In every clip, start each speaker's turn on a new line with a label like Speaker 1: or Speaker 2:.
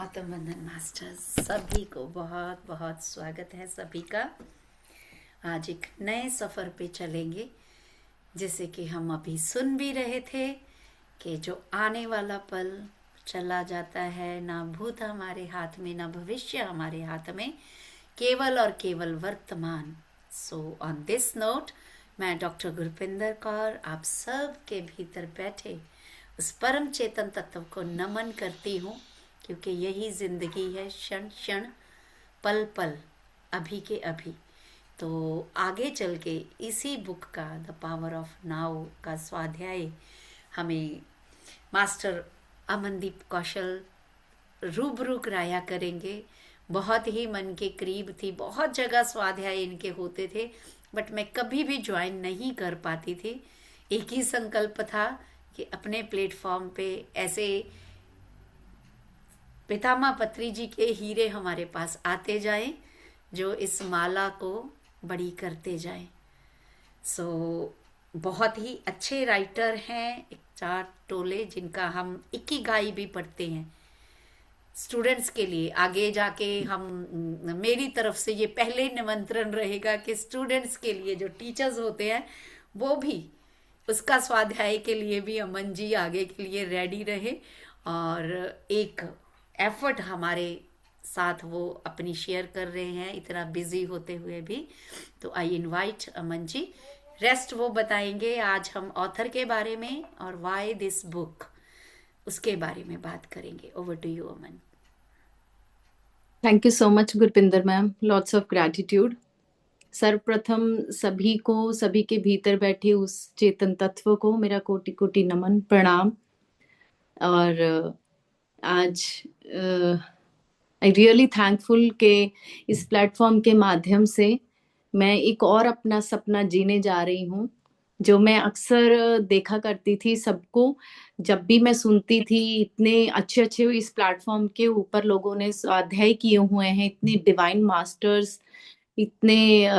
Speaker 1: आत्मबंधन masters सभी को बहुत बहुत स्वागत है सभी का। आज एक नए सफ़र पे चलेंगे, जैसे कि हम अभी सुन भी रहे थे कि जो आने वाला पल चला जाता है, ना भूत हमारे हाथ में ना भविष्य हमारे हाथ में, केवल और केवल वर्तमान। सो ऑन दिस नोट मैं डॉक्टर गुरपिंदर कौर आप सब के भीतर बैठे उस परम चेतन तत्व को नमन करती हूँ, क्योंकि यही जिंदगी है, क्षण क्षण पल पल अभी के अभी। तो आगे चल के इसी बुक का द पावर ऑफ नाउ का स्वाध्याय हमें मास्टर अमनदीप कौशल रूबरू कराया करेंगे। बहुत ही मन के करीब थी, बहुत जगह स्वाध्याय इनके होते थे, बट मैं कभी भी ज्वाइन नहीं कर पाती थी। एक ही संकल्प था कि अपने प्लेटफॉर्म पे ऐसे पितामह पत्री जी के हीरे हमारे पास आते जाएं, जो इस माला को बड़ी करते जाएं। सो बहुत ही अच्छे राइटर हैं, एक चार टोले, जिनका हम इकिगाई भी पढ़ते हैं स्टूडेंट्स के लिए। आगे जाके हम, मेरी तरफ से ये पहले निमंत्रण रहेगा कि स्टूडेंट्स के लिए जो टीचर्स होते हैं वो भी उसका स्वाध्याय के लिए भी अमन जी आगे के लिए रेडी रहे, और एक एफर्ट हमारे साथ वो अपनी शेयर कर रहे हैं इतना बिजी होते हुए भी। तो I invite Aman ji, rest वो बताएंगे। आज हम ऑथर के बारे में और वाई दिस बुक, उसके बारे में बात करेंगे। Over to you Aman.
Speaker 2: Thank you so much Gurpinder ma'am, lots of gratitude. सर्वप्रथम सभी को, सभी के भीतर बैठे उस चेतन तत्व को मेरा कोटि कोटि नमन प्रणाम। और आज आई रियली थैंकफुल के इस प्लेटफॉर्म के माध्यम से मैं एक और अपना सपना जीने जा रही हूँ, जो मैं अक्सर देखा करती थी सबको। जब भी मैं सुनती थी इतने अच्छे अच्छे इस प्लेटफॉर्म के ऊपर लोगों ने स्वाध्याय किए हुए हैं, इतने डिवाइन मास्टर्स, इतने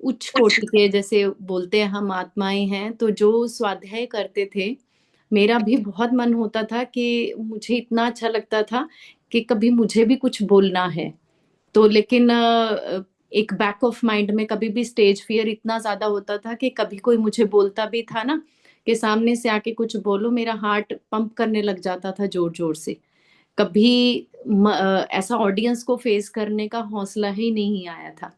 Speaker 2: उच्च कोटि के, जैसे बोलते हैं हम आत्माएं हैं, तो जो स्वाध्याय करते थे, मेरा भी बहुत मन होता था कि मुझे इतना अच्छा लगता था कि कभी मुझे भी कुछ बोलना है। तो लेकिन एक बैक ऑफ माइंड में कभी भी स्टेज फियर इतना ज्यादा होता था कि कभी कोई मुझे बोलता भी था ना कि सामने से आके कुछ बोलो, मेरा हार्ट पंप करने लग जाता था जोर जोर से। कभी ऐसा ऑडियंस को फेस करने का हौसला ही नहीं आया था।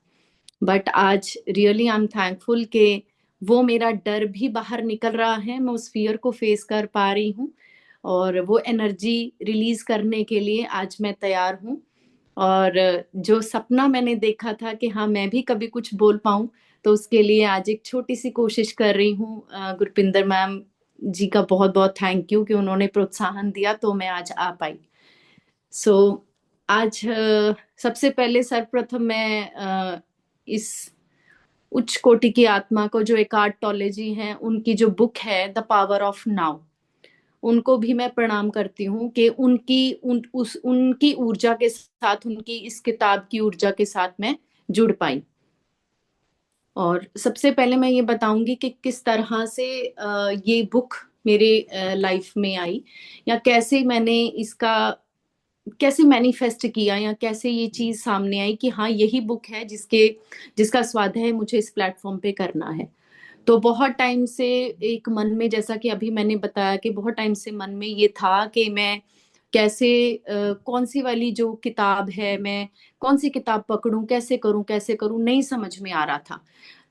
Speaker 2: बट आज रियली आई एम थैंकफुल कि वो मेरा डर भी बाहर निकल रहा है, मैं उस फियर को फेस कर पा रही हूँ, और वो एनर्जी रिलीज करने के लिए आज मैं तैयार हूँ। और जो सपना मैंने देखा था कि हाँ मैं भी कभी कुछ बोल पाऊँ, तो उसके लिए आज एक छोटी सी कोशिश कर रही हूँ। गुरपिंदर मैम जी का बहुत बहुत थैंक यू कि उन्होंने प्रोत्साहन दिया तो मैं आज आ पाई। सो आज सबसे पहले सर्वप्रथम मैं इस उच्च कोटि की आत्मा को, जो एक आर्टोलॉजी है, उनकी जो बुक है द पावर ऑफ नाउ, उनको भी मैं प्रणाम करती हूँ कि उनकी ऊर्जा के साथ, उनकी इस किताब की ऊर्जा के साथ मैं जुड़ पाई। और सबसे पहले मैं ये बताऊंगी कि किस तरह से ये बुक मेरे लाइफ में आई, या कैसे मैंने इसका कैसे मैनिफेस्ट किया, या कैसे ये चीज सामने आई कि हाँ यही बुक है जिसका स्वाध्याय मुझे इस प्लेटफॉर्म पे करना है। तो बहुत टाइम से एक मन में, जैसा कि अभी मैंने बताया कि बहुत टाइम से मन में ये था कि मैं कैसे कौन सी वाली जो किताब है, मैं कौन सी किताब पकड़ूं, कैसे करूं, नहीं समझ में आ रहा था।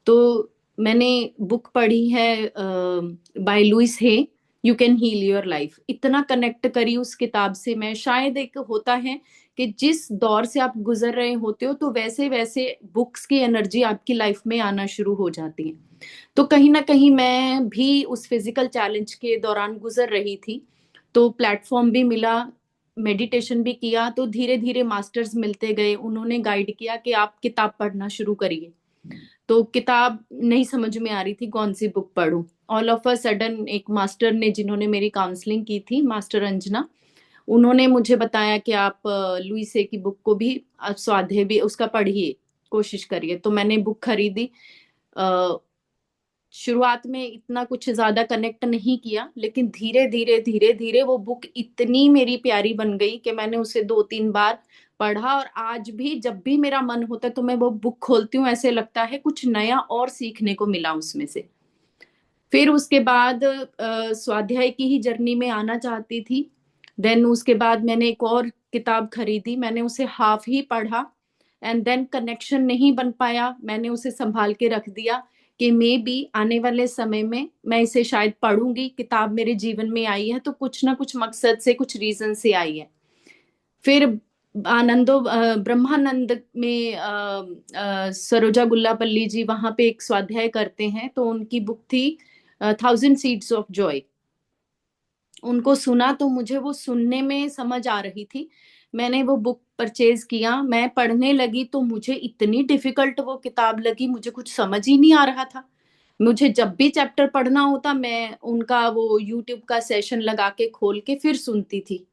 Speaker 2: तो मैंने बुक पढ़ी है by Louise Hay, you can heal your life. इतना कनेक्ट करी उस किताब से मैं, शायद एक होता है कि जिस दौर से आप गुजर रहे होते हो तो वैसे वैसे बुक्स की एनर्जी आपकी लाइफ में आना शुरू हो जाती है। तो कहीं ना कहीं मैं भी उस फिजिकल चैलेंज के दौरान गुजर रही थी, तो प्लेटफॉर्म भी मिला, मेडिटेशन भी किया, तो धीरे धीरे मास्टर्स मिलते गए, उन्होंने गाइड किया कि आप किताब पढ़ना शुरू करिए। तो किताब नहीं समझ में आ रही थी कौन सी बुक पढूं। ऑल ऑफ अ सडन एक मास्टर ने, जिन्होंने मेरी काउंसलिंग की थी, मास्टर अंजना, उन्होंने मुझे बताया कि आप लुइसे की बुक को भी, आप स्वाध्याय भी उसका पढ़िए, कोशिश करिए। तो मैंने बुक खरीदी। शुरुआत में इतना कुछ ज्यादा कनेक्ट नहीं किया, लेकिन धीरे धीरे वो बुक इतनी मेरी प्यारी बन गई कि मैंने उसे 2-3 बार पढ़ा, और आज भी जब भी मेरा मन होता है तो मैं वो बुक खोलती हूँ, ऐसे लगता है कुछ नया और सीखने को मिला उसमें से। फिर उसके बाद स्वाध्याय की ही जर्नी में आना चाहती थी। देन उसके बाद मैंने एक और किताब खरीदी, मैंने उसे हाफ ही पढ़ा, एंड देन कनेक्शन नहीं बन पाया, मैंने उसे संभाल के रख दिया कि मे बी आने वाले समय में मैं इसे शायद पढ़ूंगी। किताब मेरे जीवन में आई है तो कुछ ना कुछ मकसद से, कुछ रीजन से आई है। फिर ब्रह्मानंद में सरोजा गुल्लापल्ली जी वहां पे एक स्वाध्याय करते हैं, तो उनकी बुक थी 1000 सीड्स ऑफ जॉय। उनको सुना तो मुझे वो सुनने में समझ आ रही थी। मैंने वो बुक परचेज किया, मैं पढ़ने लगी तो मुझे इतनी डिफिकल्ट वो किताब लगी, मुझे कुछ समझ ही नहीं आ रहा था। मुझे जब भी चैप्टर पढ़ना होता, मैं उनका वो यूट्यूब का सेशन लगा के खोल के फिर सुनती थी,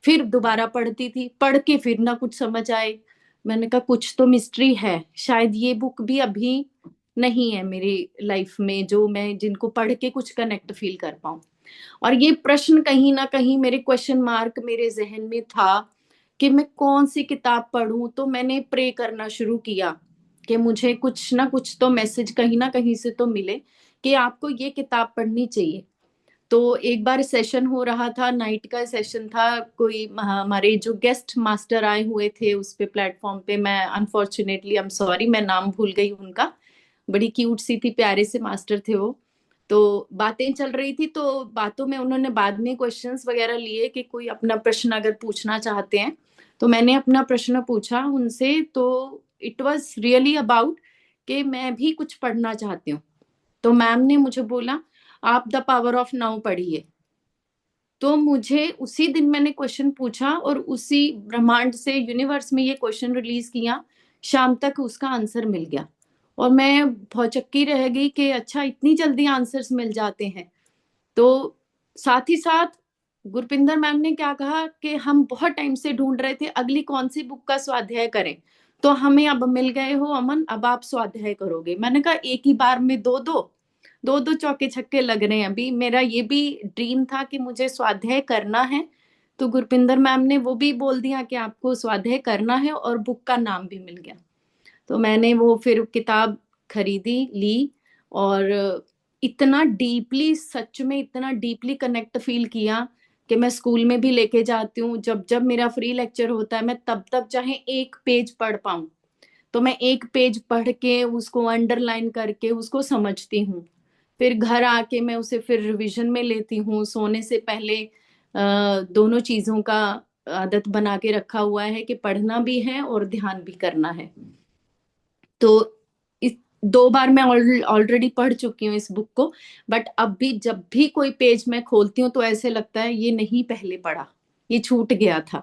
Speaker 2: फिर दोबारा पढ़ती थी, पढ़ के फिर ना कुछ समझ आए। मैंने कहा कुछ तो मिस्ट्री है, शायद ये बुक भी अभी नहीं है मेरी लाइफ में जो मैं जिनको पढ़ के कुछ कनेक्ट फील कर पाऊं। और ये प्रश्न कहीं ना कहीं मेरे क्वेश्चन मार्क मेरे जहन में था कि मैं कौन सी किताब पढूं। तो मैंने प्रे करना शुरू किया कि मुझे कुछ ना कुछ तो मैसेज कहीं ना कहीं से तो मिले कि आपको ये किताब पढ़नी चाहिए। तो एक बार सेशन हो रहा था, नाइट का सेशन था, कोई हमारे जो गेस्ट मास्टर आए हुए थे उस पे प्लेटफॉर्म पे, मैं अनफॉर्चुनेटली आई एम सॉरी मैं नाम भूल गई उनका, बड़ी क्यूट सी थी, प्यारे से मास्टर थे वो। तो बातें चल रही थी, तो बातों में उन्होंने बाद में क्वेश्चंस वगैरह लिए कि कोई अपना प्रश्न अगर पूछना चाहते हैं। तो मैंने अपना प्रश्न पूछा उनसे, तो इट वाज रियली अबाउट कि मैं भी कुछ पढ़ना चाहती हूँ। तो मैम ने मुझे बोला आप द पावर ऑफ नाउ पढ़िए। तो मुझे उसी दिन मैंने क्वेश्चन पूछा और उसी ब्रह्मांड से, यूनिवर्स में ये क्वेश्चन रिलीज किया, शाम तक उसका आंसर मिल गया। और मैं भौचक्की रह गई कि अच्छा इतनी जल्दी आंसर्स मिल जाते हैं। तो साथ ही साथ गुरपिंदर मैम ने क्या कहा कि हम बहुत टाइम से ढूंढ रहे थे अगली कौन सी बुक का स्वाध्याय करें, तो हमें अब मिल गए हो अमन, अब आप स्वाध्याय करोगे। मैंने कहा एक ही बार में दो दो, दो दो चौके छक्के लग रहे हैं, अभी मेरा ये भी ड्रीम था कि मुझे स्वाध्याय करना है। तो गुरपिंदर मैम ने वो भी बोल दिया कि आपको स्वाध्याय करना है, और बुक का नाम भी मिल गया। तो मैंने वो फिर किताब खरीदी, ली, और इतना डीपली, सच में इतना डीपली कनेक्ट फील किया कि मैं स्कूल में भी लेके जाती हूँ। जब जब मेरा फ्री लेक्चर होता है, मैं तब तब चाहे एक पेज पढ़ पाऊं तो मैं एक पेज पढ़ के उसको अंडरलाइन करके उसको समझती हूँ। फिर घर आके मैं उसे फिर रिवीजन में लेती हूँ। सोने से पहले दोनों चीजों का आदत बना के रखा हुआ है कि पढ़ना भी है और ध्यान भी करना है। तो इस 2 बार मैं ऑलरेडी पढ़ चुकी हूँ इस बुक को, बट अब भी जब भी कोई पेज मैं खोलती हूँ तो ऐसे लगता है ये नहीं पहले पढ़ा, ये छूट गया था।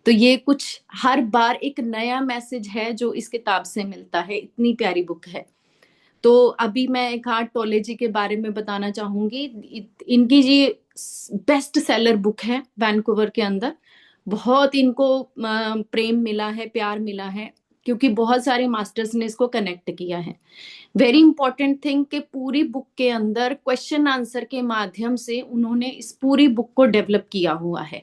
Speaker 2: तो ये कुछ हर बार एक नया मैसेज है जो इस किताब से मिलता है, इतनी प्यारी बुक है। तो अभी मैं एक हार्टोलॉजी के बारे में बताना चाहूंगी। इनकी ये बेस्ट सेलर बुक है वैंकूवर के अंदर। बहुत इनको प्रेम मिला है, प्यार मिला है, क्योंकि बहुत सारे मास्टर्स ने इसको कनेक्ट किया है। वेरी इंपॉर्टेंट थिंग कि पूरी बुक के अंदर क्वेश्चन आंसर के माध्यम से उन्होंने इस पूरी बुक को डेवलप किया हुआ है।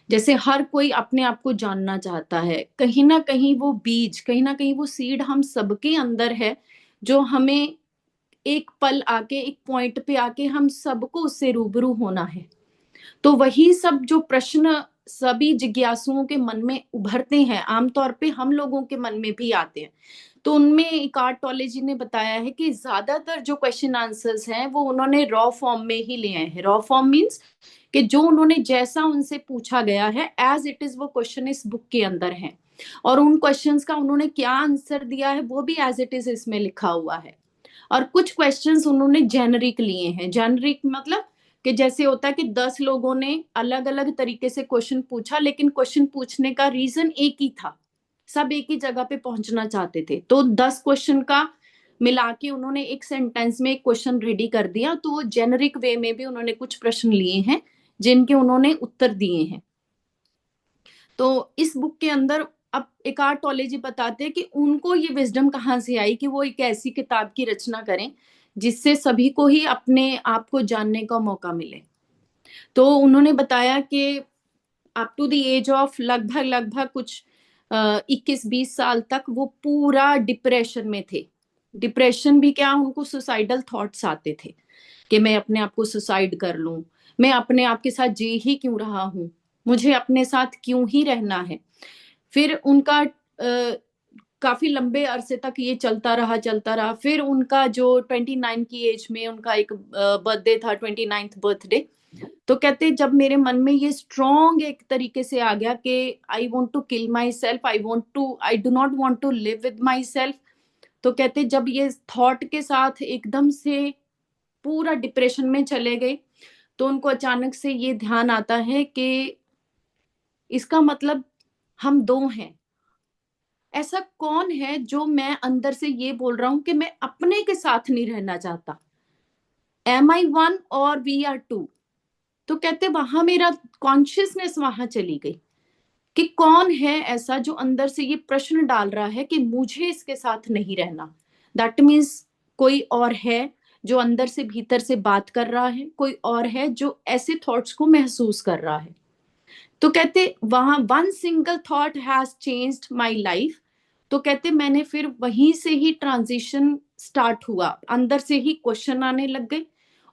Speaker 2: जैसे हर कोई अपने आप को जानना चाहता है, कहीं ना कहीं वो बीज, कहीं ना कहीं वो सीड हम सबके अंदर है, जो हमें एक पल आके, एक पॉइंट पे आके हम सबको उससे रूबरू होना है। तो वही सब जो प्रश्न सभी जिज्ञासुओं के मन में उभरते हैं, आमतौर पे हम लोगों के मन में भी आते हैं। तो उनमें इकार्टोलॉजी ने बताया है कि ज्यादातर जो क्वेश्चन आंसर्स हैं वो उन्होंने रॉ फॉर्म में ही लिए हैं। रॉ फॉर्म मीन्स कि जो उन्होंने जैसा उनसे पूछा गया है एज इट इज वो क्वेश्चन इस बुक के अंदर है, और उन क्वेश्चंस का उन्होंने क्या आंसर दिया है वो भी एज इट इज इसमें लिखा हुआ है। और कुछ क्वेश्चंस उन्होंने जेनरिक लिए हैं। जेनरिक मतलब कि जैसे होता है कि 10 लोगों ने अलग अलग तरीके से क्वेश्चन पूछा, लेकिन क्वेश्चन पूछने का रीजन एक ही था, सब एक ही जगह पे पहुंचना चाहते थे। तो 10 क्वेश्चन का मिला के उन्होंने एक सेंटेंस में एक क्वेश्चन रेडी कर दिया। तो वो जेनरिक वे में भी उन्होंने कुछ प्रश्न लिए हैं जिनके उन्होंने उत्तर दिए हैं। तो इस बुक के अंदर अब एकार्टोलॉजी बताते हैं कि उनको ये विजडम कहाँ से आई कि वो एक ऐसी किताब की रचना करें जिससे सभी को ही अपने आप को जानने का मौका मिले। तो उन्होंने बताया कि up to the age of लगभग लगभग कुछ 21-20 साल तक वो पूरा डिप्रेशन में थे। डिप्रेशन भी क्या, उनको सुसाइडल थॉट्स आते थे कि मैं अपने आप को सुसाइड कर लूं, मैं अपने आप के साथ जी ही क्यों रहा हूं, मुझे अपने साथ क्यों ही रहना है। फिर उनका काफी लंबे अरसे तक ये चलता रहा। फिर उनका जो 29 की एज में उनका एक बर्थडे था, 29th बर्थडे। तो कहते जब मेरे मन में ये स्ट्रॉन्ग एक तरीके से आ गया कि I want to kill myself, I do not want to live with myself. तो कहते जब ये थॉट के साथ एकदम से पूरा डिप्रेशन में चले गए, तो उनको अचानक से ये ध्यान आता है कि इसका मतलब हम दो हैं। ऐसा कौन है जो मैं अंदर से ये बोल रहा हूं कि मैं अपने के साथ नहीं रहना चाहता? एम आई वन और वी आर टू? तो कहते वहां मेरा कॉन्शियसनेस वहां चली गई कि कौन है ऐसा जो अंदर से ये प्रश्न डाल रहा है कि मुझे इसके साथ नहीं रहना। दैट मीन्स कोई और है जो अंदर से भीतर से बात कर रहा है, कोई और है जो ऐसे थॉट्स को महसूस कर रहा है। तो कहते वहां one single thought has changed my life. तो कहते मैंने फिर वहीं से ही ट्रांजिशन स्टार्ट हुआ, अंदर से ही क्वेश्चन आने लग गए।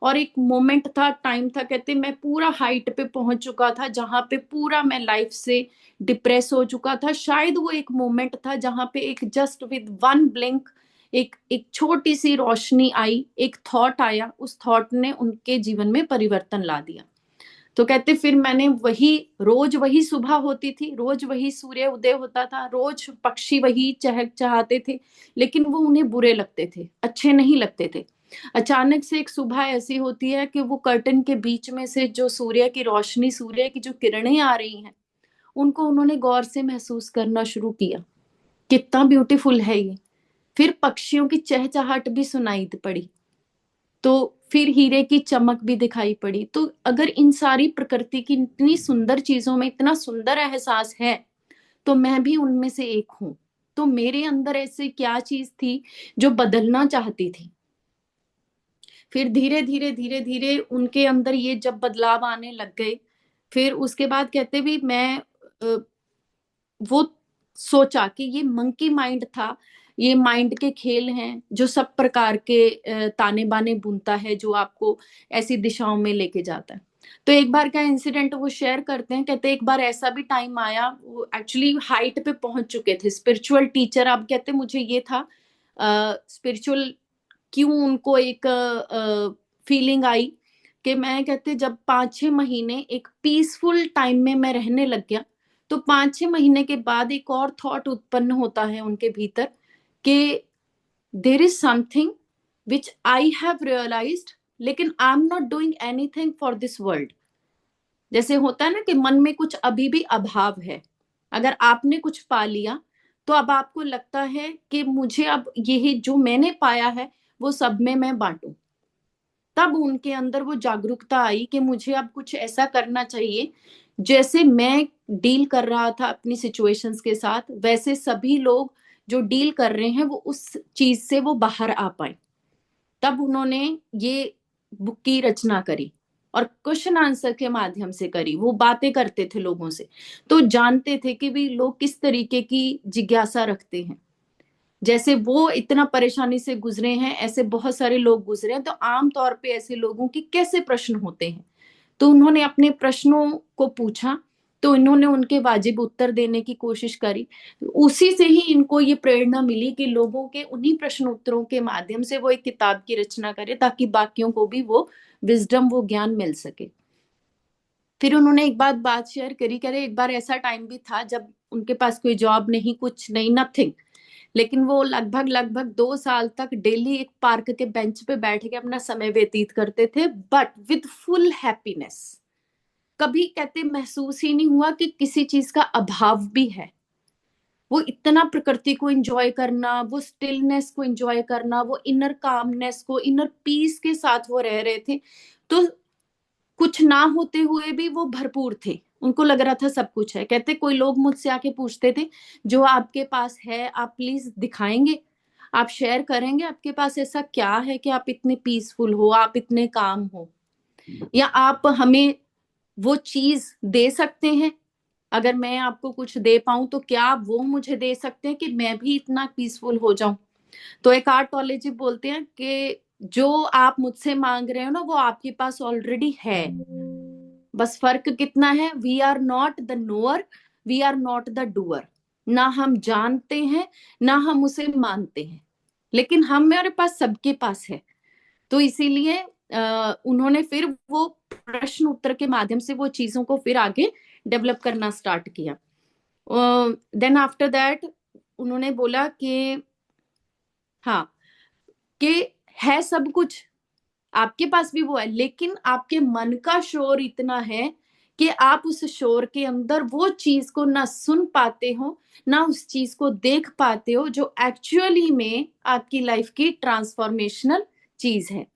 Speaker 2: और एक मोमेंट था, टाइम था, कहते मैं पूरा हाइट पे पहुंच चुका था जहां पे पूरा मैं लाइफ से डिप्रेस हो चुका था। शायद वो एक मोमेंट था जहां पे एक जस्ट विद वन ब्लिंक एक एक छोटी सी रोशनी आई, एक थॉट आया, उस थॉट ने उनके जीवन में परिवर्तन ला दिया। तो कहते फिर मैंने वही, रोज वही सुबह होती थी, रोज वही सूर्य उदय होता था, रोज पक्षी वही चहक चहाते थे, लेकिन वो उन्हें बुरे लगते थे, अच्छे नहीं लगते थे। अचानक से एक सुबह ऐसी होती है कि वो कर्टन के बीच में से जो सूर्य की रोशनी, सूर्य की जो किरणें आ रही हैं, उनको उन्होंने गौर से महसूस करना शुरू किया। कितना ब्यूटीफुल है ये। फिर पक्षियों की चहचहाट भी सुनाई पड़ी, तो फिर हीरे की चमक भी दिखाई पड़ी। तो अगर इन सारी प्रकृति की इतनी सुंदर चीजों में इतना सुंदर एहसास है, तो मैं भी उनमें से एक हूं। तो मेरे अंदर ऐसे क्या चीज थी जो बदलना चाहती थी। फिर धीरे धीरे धीरे धीरे उनके अंदर ये जब बदलाव आने लग गए, फिर उसके बाद कहते भी मैं वो सोचा कि ये मंकी माइंड था, ये माइंड के खेल हैं जो सब प्रकार के ताने बाने बुनता है, जो आपको ऐसी दिशाओं में लेके जाता है। तो एक बार का इंसिडेंट वो शेयर करते हैं, कहते एक बार ऐसा भी टाइम आया, वो एक्चुअली हाइट पे पहुंच चुके थे, स्पिरिचुअल टीचर। अब कहते मुझे ये था स्पिरिचुअल क्यों उनको एक फीलिंग आई कि मैं, कहते जब 5-6 महीने एक पीसफुल टाइम में मैं रहने लग गया, तो 5-6 महीने के बाद एक और थॉट उत्पन्न होता है उनके भीतर कि there is something which I have realized, लेकिन I am not doing anything for this world. जैसे होता है ना कि मन में कुछ अभी भी अभाव है, अगर आपने कुछ पा लिया तो अब आपको लगता है कि मुझे अब यही जो मैंने पाया है वो सब में मैं बांटूं। तब उनके अंदर वो जागरूकता आई कि मुझे अब कुछ ऐसा करना चाहिए, जैसे मैं डील कर रहा था अपनी सिचुएशंस के साथ, वैसे सभी लोग जो डील कर रहे हैं वो उस चीज से वो बाहर आ पाए। तब उन्होंने ये बुक की रचना करी और क्वेश्चन आंसर के माध्यम से करी। वो बातें करते थे लोगों से, तो जानते थे कि भी लोग किस तरीके की जिज्ञासा रखते हैं। जैसे वो इतना परेशानी से गुजरे हैं, ऐसे बहुत सारे लोग गुजरे हैं, तो आम तौर पे ऐसे लोगों के कैसे प्रश्न होते हैं। तो उन्होंने अपने प्रश्नों को पूछा, तो इन्होंने उनके वाजिब उत्तर देने की कोशिश करी। उसी से ही इनको ये प्रेरणा मिली कि लोगों के उन्हीं प्रश्न उत्तरों के माध्यम से वो एक किताब की रचना करें, ताकि बाकियों को भी वो विजडम, वो ज्ञान मिल सके। फिर उन्होंने एक बात शेयर करी, कह रहे एक बार ऐसा टाइम भी था जब उनके पास कोई जॉब नहीं, कुछ नहीं, नथिंग, लेकिन वो लगभग लगभग 2 साल तक डेली एक पार्क के बेंच पे बैठ के अपना समय व्यतीत करते थे, बट विद फुल हैप्पीनेस। कभी कहते महसूस ही नहीं हुआ कि किसी चीज का अभाव भी है। वो इतना प्रकृति को एंजॉय करना, वो स्टिलनेस को एंजॉय करना, वो इनर कामनेस को, इनर पीस के साथ वो रह रहे थे। तो कुछ ना होते हुए भी वो भरपूर थे, उनको लग रहा था सब कुछ है। कहते कोई लोग मुझसे आके पूछते थे जो आपके पास है आप प्लीज दिखाएंगे, आप शेयर करेंगे आपके पास ऐसा क्या है कि आप इतने पीसफुल हो, आप इतने काम हो, या आप हमें वो चीज दे सकते हैं? अगर मैं आपको कुछ दे पाऊं तो क्या आप वो मुझे दे सकते हैं कि मैं भी इतना पीसफुल हो जाऊं? तो एक आर्टोलॉजी बोलते हैं कि जो आप मुझसे मांग रहे हो ना वो आपके पास ऑलरेडी है। बस फर्क कितना है, we are not the knower, we are not the doer. ना हम जानते हैं ना हम उसे मानते हैं, लेकिन हमारे पास सबके पास है। तो इसीलिए उन्होंने फिर वो प्रश्न उत्तर के माध्यम से वो चीजों को फिर आगे डेवलप करना स्टार्ट किया। देन आफ्टर दैट उन्होंने बोला कि हाँ, कि है सब कुछ आपके पास भी वो है, लेकिन आपके मन का शोर इतना है कि आप उस शोर के अंदर वो चीज को ना सुन पाते हो, ना उस चीज को देख पाते हो जो एक्चुअली में आपकी लाइफ की ट्रांसफॉर्मेशनल चीज है।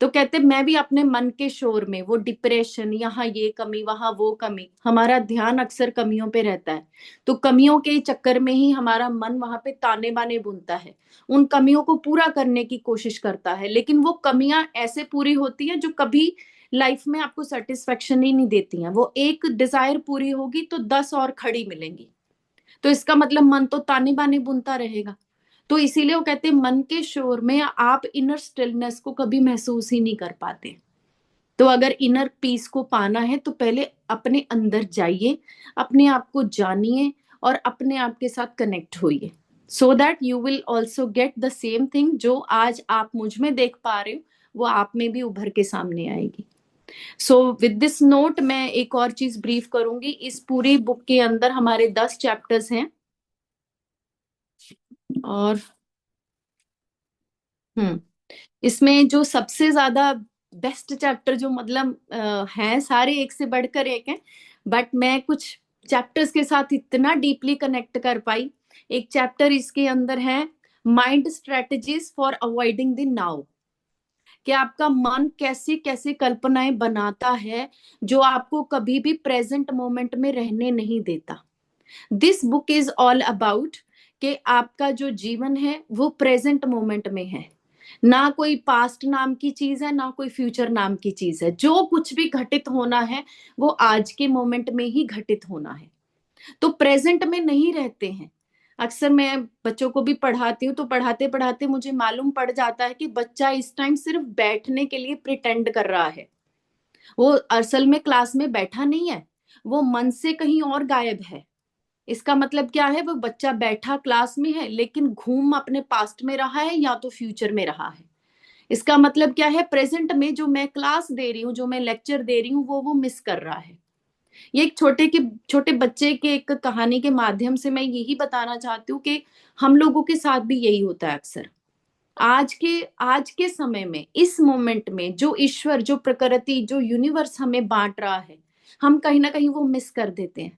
Speaker 2: तो कहते मैं भी अपने मन के शोर में, वो डिप्रेशन, यहाँ ये कमी वहां वो कमी, हमारा ध्यान अक्सर कमियों पे रहता है। तो कमियों के चक्कर में ही हमारा मन वहां पे ताने बाने बुनता है, उन कमियों को पूरा करने की कोशिश करता है। लेकिन वो कमियां ऐसे पूरी होती हैं जो कभी लाइफ में आपको सेटिस्फेक्शन ही नहीं देती हैं। वो एक डिजायर पूरी होगी तो 10 और खड़ी मिलेंगी, तो इसका मतलब मन तो ताने बाने बुनता रहेगा। तो इसीलिए वो कहते हैं मन के शोर में आप इनर स्टिलनेस को कभी महसूस ही नहीं कर पाते। तो अगर इनर पीस को पाना है तो पहले अपने अंदर जाइए, अपने आप को जानिए और अपने आप के साथ कनेक्ट होइए, so that you will also get the same thing जो आज आप मुझ में देख पा रहे हो, वो आप में भी उभर के सामने आएगी। सो विद दिस नोट मैं एक और चीज ब्रीफ करूंगी। इस पूरी बुक के अंदर हमारे 10 चैप्टर्स हैं, और इसमें जो सबसे ज्यादा बेस्ट चैप्टर जो मतलब हैं, सारे एक से बढ़कर एक हैं, बट मैं कुछ चैप्टर्स के साथ इतना डीपली कनेक्ट कर पाई। एक चैप्टर इसके अंदर है mind strategies for avoiding the now, कि आपका मन कैसी कैसी कल्पनाएं बनाता है जो आपको कभी भी प्रेजेंट मोमेंट में रहने नहीं देता। This book is all about कि आपका जो जीवन है वो प्रेजेंट मोमेंट में है, ना कोई पास्ट नाम की चीज है ना कोई फ्यूचर नाम की चीज है। जो कुछ भी घटित होना है वो आज के मोमेंट में ही घटित होना है। तो प्रेजेंट में नहीं रहते हैं। अक्सर मैं बच्चों को भी पढ़ाती हूँ तो पढ़ाते पढ़ाते मुझे मालूम पड़ जाता है कि बच्चा इस टाइम सिर्फ बैठने के लिए प्रिटेंड कर रहा है, वो असल में क्लास में बैठा नहीं है, वो मन से कहीं और गायब है। इसका मतलब क्या है, वो बच्चा बैठा क्लास में है लेकिन घूम अपने पास्ट में रहा है या तो फ्यूचर में रहा है। इसका मतलब क्या है, प्रेजेंट में जो मैं क्लास दे रही हूँ, जो मैं लेक्चर दे रही हूँ, वो मिस कर रहा है। ये एक छोटे बच्चे के एक कहानी के माध्यम से मैं यही बताना चाहती हूँ कि हम लोगों के साथ भी यही होता है अक्सर। आज के समय में, इस मोमेंट में जो ईश्वर, जो प्रकृति, जो यूनिवर्स हमें बांट रहा है, हम कहीं ना कहीं वो मिस कर देते हैं।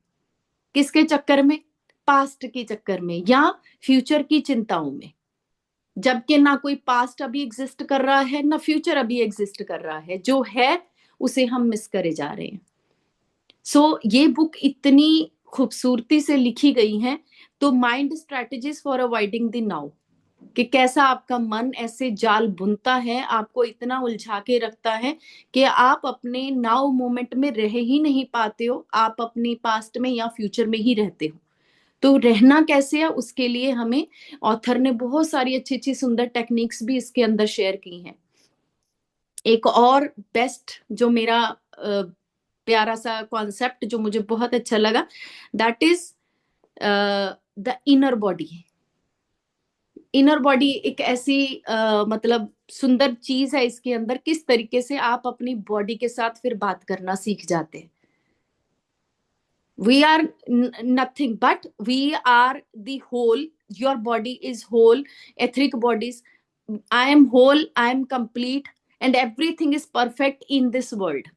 Speaker 2: किसके चक्कर में? पास्ट के चक्कर में या फ्यूचर की चिंताओं में। जबकि ना कोई पास्ट अभी एग्जिस्ट कर रहा है ना फ्यूचर अभी एग्जिस्ट कर रहा है, जो है उसे हम मिस करे जा रहे हैं। ये बुक इतनी खूबसूरती से लिखी गई है। तो mind strategies for avoiding the now, कि कैसा आपका मन ऐसे जाल बुनता है, आपको इतना उलझा के रखता है कि आप अपने नाउ मोमेंट में रह ही नहीं पाते हो, आप अपनी पास्ट में या फ्यूचर में ही रहते हो। तो रहना कैसे है, उसके लिए हमें ऑथर ने बहुत सारी अच्छी अच्छी सुंदर टेक्निक्स भी इसके अंदर शेयर की हैं। एक और बेस्ट जो मेरा प्यारा सा कॉन्सेप्ट जो मुझे बहुत अच्छा लगा, that is the inner body. Inner body एक ऐसी मतलब सुंदर चीज है, इसके अंदर किस तरीके से आप अपनी बॉडी के साथ फिर बात करना सीख जाते हैं। We are nothing but we are the whole. Your body is whole, etheric bodies. I am whole, I am complete, and everything is perfect in this world.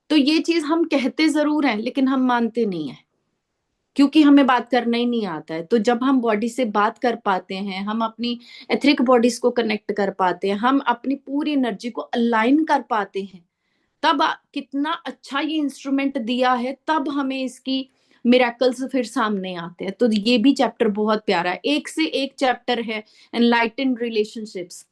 Speaker 2: तो ये चीज हम कहते जरूर हैं लेकिन हम मानते नहीं है, क्योंकि हमें बात करना ही नहीं आता है। तो जब हम बॉडी से बात कर पाते हैं, हम अपनी एथरिक बॉडीज को कनेक्ट कर पाते हैं, हम अपनी पूरी एनर्जी को अलाइन कर पाते हैं, तब कितना अच्छा ये इंस्ट्रूमेंट दिया है, तब हमें इसकी मिरेकल्स फिर सामने आते हैं। तो ये भी चैप्टर बहुत प्यारा है, एक से एक चैप्टर है। एनलाइटेंड रिलेशनशिप्स,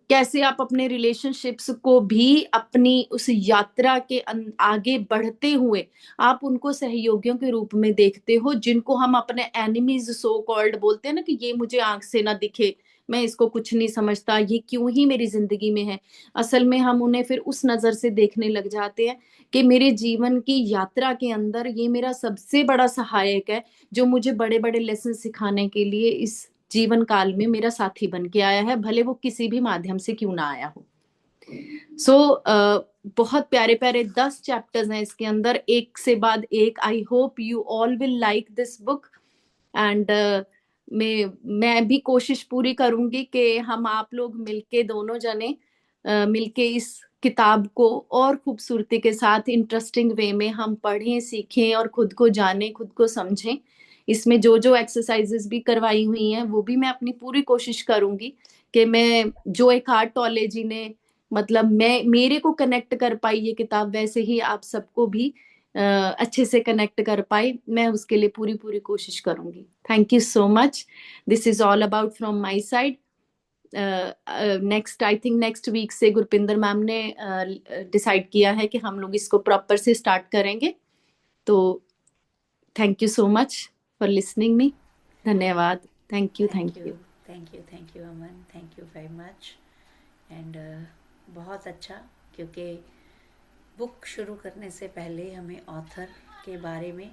Speaker 2: कैसे आप अपने रिलेशनशिप्स को भी अपनी उस यात्रा के आगे बढ़ते हुए आप उनको सहयोगियों के रूप में देखते हो, जिनको हम अपने एनिमीज सो कॉल्ड बोलते हैं ना, कि ये मुझे आंख से ना दिखे, मैं इसको कुछ नहीं समझता, ये क्यों ही मेरी जिंदगी में है। असल में हम उन्हें फिर उस नजर से देखने लग जाते हैं कि मेरे जीवन की यात्रा के अंदर ये मेरा सबसे बड़ा सहायक है, जो मुझे बड़े बड़े लेसन सिखाने के लिए इस जीवन काल में मेरा साथी बन के आया है, भले वो किसी भी माध्यम से क्यों ना आया हो। सो बहुत प्यारे प्यारे 10 चैप्टर्स हैं इसके अंदर, एक से बाद एक। I hope you all will like this book and मैं भी कोशिश पूरी करूंगी कि हम आप लोग मिलके, दोनों जने मिलके इस किताब को और खूबसूरती के साथ इंटरेस्टिंग वे में हम पढ़ें, सीखें और खुद को जानें, खुद को समझें। इसमें जो जो एक्सरसाइजेस भी करवाई हुई हैं वो भी मैं अपनी पूरी कोशिश करूंगी कि मैं जो एक टॉलेजी ने, मतलब मैं, मेरे को कनेक्ट कर पाई ये किताब, वैसे ही आप सबको भी अच्छे से कनेक्ट कर पाए, मैं उसके लिए पूरी पूरी कोशिश करूंगी। Thank you so much. This is all about from my side. Next, I think next week से गुरपिंदर मैम ने डिसाइड किया है कि हम लोग इसको प्रॉपर से स्टार्ट करेंगे। तो thank you so much for listening me. धन्यवाद। Thank you,
Speaker 1: thank
Speaker 2: thank
Speaker 1: you,
Speaker 2: you.
Speaker 1: Thank you Aman, thank you very much. And बहुत अच्छा, क्योंकि बुक शुरू करने से पहले हमें ऑथर के बारे में,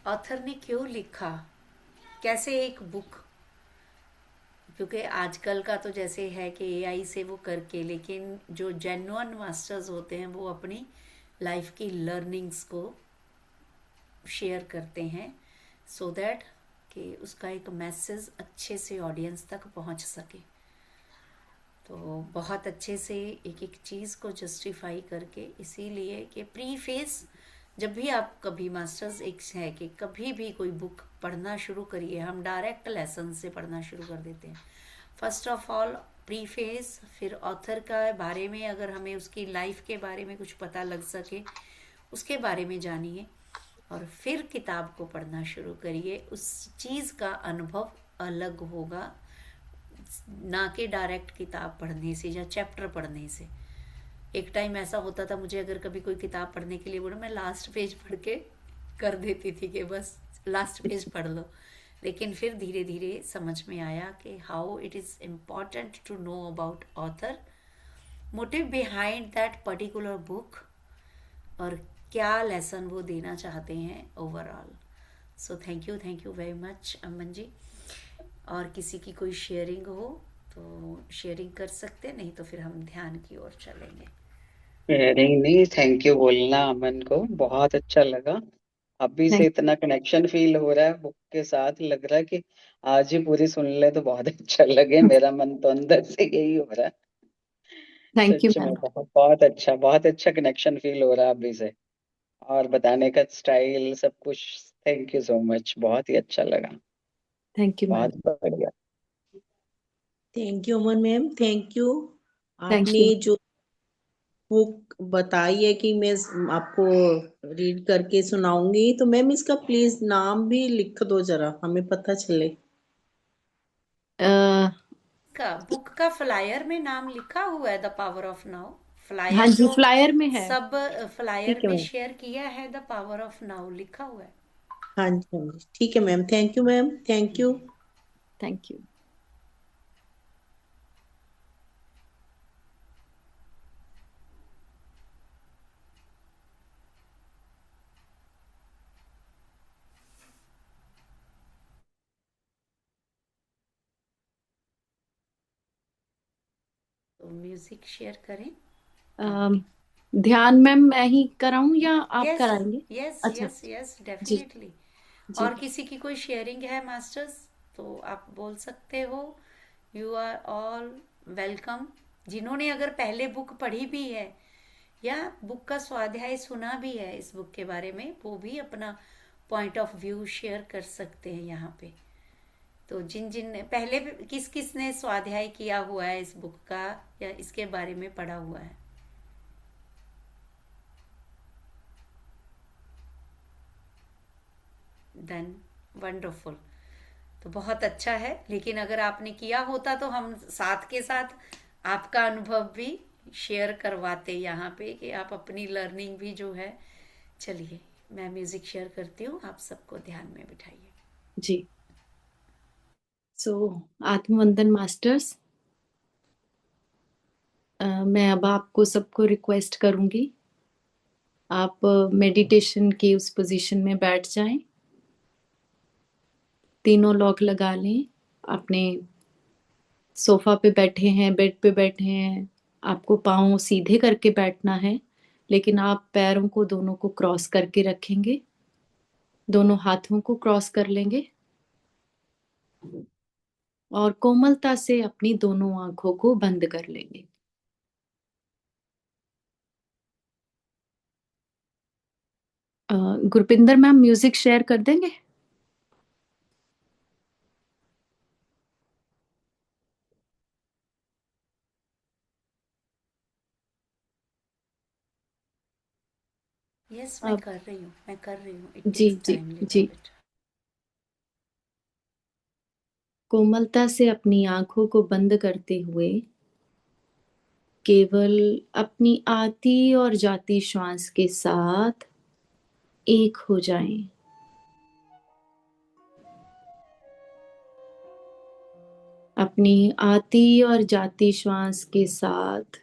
Speaker 1: ऑथर ने क्यों लिखा, कैसे एक बुक, क्योंकि आजकल का तो जैसे है कि एआई से वो करके, लेकिन जो जेन्युइन मास्टर्स होते हैं वो अपनी लाइफ की लर्निंग्स को शेयर करते हैं, सो दैट कि उसका एक मैसेज अच्छे से ऑडियंस तक पहुंच सके। तो बहुत अच्छे से एक एक चीज़ को जस्टिफाई करके, इसीलिए कि प्रीफेस, जब भी आप कभी मास्टर्स एक है कि कभी भी कोई बुक पढ़ना शुरू करिए, हम डायरेक्ट लेसन से पढ़ना शुरू कर देते हैं। फर्स्ट ऑफ ऑल प्रीफेस, फिर ऑथर का बारे में, अगर हमें उसकी लाइफ के बारे में कुछ पता लग सके उसके बारे में जानिए, और फिर किताब को पढ़ना शुरू करिए। उस चीज़ का अनुभव अलग होगा, ना कि डायरेक्ट किताब पढ़ने से या चैप्टर पढ़ने से। एक टाइम ऐसा होता था, मुझे अगर कभी कोई किताब पढ़ने के लिए बोला, मैं लास्ट पेज पढ़ के कर देती थी कि बस लास्ट पेज पढ़ लो। लेकिन फिर धीरे धीरे समझ में आया कि how it is important to know about author, motive behind that particular book, और क्या लेसन वो देना चाहते हैं overall. So thank you very much Aman ji. और किसी की कोई शेयरिंग हो तो शेयरिंग कर सकते, नहीं तो फिर हम ध्यान की ओर चलेंगे।
Speaker 3: शेयरिंग नहीं, थैंक यू बोलना अमन को, बहुत अच्छा लगा। अभी से इतना कनेक्शन फील हो रहा है बुक के साथ, लग रहा है कि आज ही पूरी सुन ले तो बहुत अच्छा लगे। मेरा मन तो अंदर से यही हो रहा है।
Speaker 2: थैंक यू
Speaker 3: सच में
Speaker 2: मैम।
Speaker 3: बहुत अच्छा कनेक्शन फील हो रहा है अभी से। और बताने का स्टाइल सब कुछ, थैंक यू सो मच, बहुत ही अच्छा लगा।
Speaker 2: Thank you ma'am.
Speaker 3: बहुत बढ़िया।
Speaker 4: Thank you Aman ma'am, thank you.
Speaker 2: Thank
Speaker 4: आपने
Speaker 2: यू।
Speaker 4: जो बुक बताई है कि मैं आपको रीड करके सुनाऊंगी, तो मैम इसका प्लीज नाम भी लिख दो जरा, हमें पता चले।
Speaker 1: का बुक का फ्लायर में नाम लिखा हुआ है, द पावर ऑफ नाउ।
Speaker 2: हाँ
Speaker 1: फ्लायर
Speaker 2: जी,
Speaker 1: जो
Speaker 2: फ्लायर में है।
Speaker 1: सब फ्लायर
Speaker 4: ठीक है
Speaker 1: में
Speaker 4: मैम।
Speaker 1: शेयर किया है, द पावर ऑफ नाउ लिखा हुआ है।
Speaker 4: हाँ जी, हाँ जी, ठीक है ma'am, thank you ma'am, thank you.
Speaker 2: Thank you.
Speaker 1: तो म्यूजिक शेयर करें।
Speaker 2: ध्यान मैम मैं ही कराऊं या आप
Speaker 1: यस
Speaker 2: कराएंगे?
Speaker 1: यस
Speaker 2: अच्छा।
Speaker 1: यस यस,
Speaker 2: जी
Speaker 1: डेफिनेटली।
Speaker 2: जी।
Speaker 1: और किसी की कोई शेयरिंग है मास्टर्स तो आप बोल सकते हो। You are all welcome. जिन्होंने अगर पहले बुक पढ़ी भी है या बुक का स्वाध्याय सुना भी है इस बुक के बारे में, वो भी अपना पॉइंट ऑफ व्यू शेयर कर सकते हैं यहाँ पे। तो जिन जिन ने पहले किस किस ने स्वाध्याय किया हुआ है इस बुक का या इसके बारे में पढ़ा हुआ है। Then wonderful. तो बहुत अच्छा है, लेकिन अगर आपने किया होता तो हम साथ के साथ आपका अनुभव भी शेयर करवाते यहाँ पे, कि आप अपनी लर्निंग भी जो है। चलिए मैं म्यूजिक शेयर करती हूँ, आप सबको ध्यान में बिठाइए।
Speaker 2: जी। सो आत्मवंदन मास्टर्स, मैं अब आपको सबको रिक्वेस्ट करूंगी, आप मेडिटेशन की उस पोजीशन में बैठ जाएं, तीनों लॉक लगा लें। अपने सोफा पे बैठे हैं, बेड पे बैठे हैं, आपको पाँव सीधे करके बैठना है, लेकिन आप पैरों को दोनों को क्रॉस करके रखेंगे, दोनों हाथों को क्रॉस कर लेंगे और कोमलता से अपनी दोनों आंखों को बंद कर लेंगे। गुरपिंदर मैम म्यूजिक शेयर कर देंगे?
Speaker 1: यस, मैं
Speaker 2: अब
Speaker 1: कर रही हूँ, इट
Speaker 2: जी
Speaker 1: टेक्स
Speaker 2: जी
Speaker 1: टाइम लिटिल
Speaker 2: जी,
Speaker 1: बिट।
Speaker 2: कोमलता से अपनी आंखों को बंद करते हुए केवल अपनी आती और जाती श्वास के साथ एक हो जाएं। अपनी आती और जाती श्वास के साथ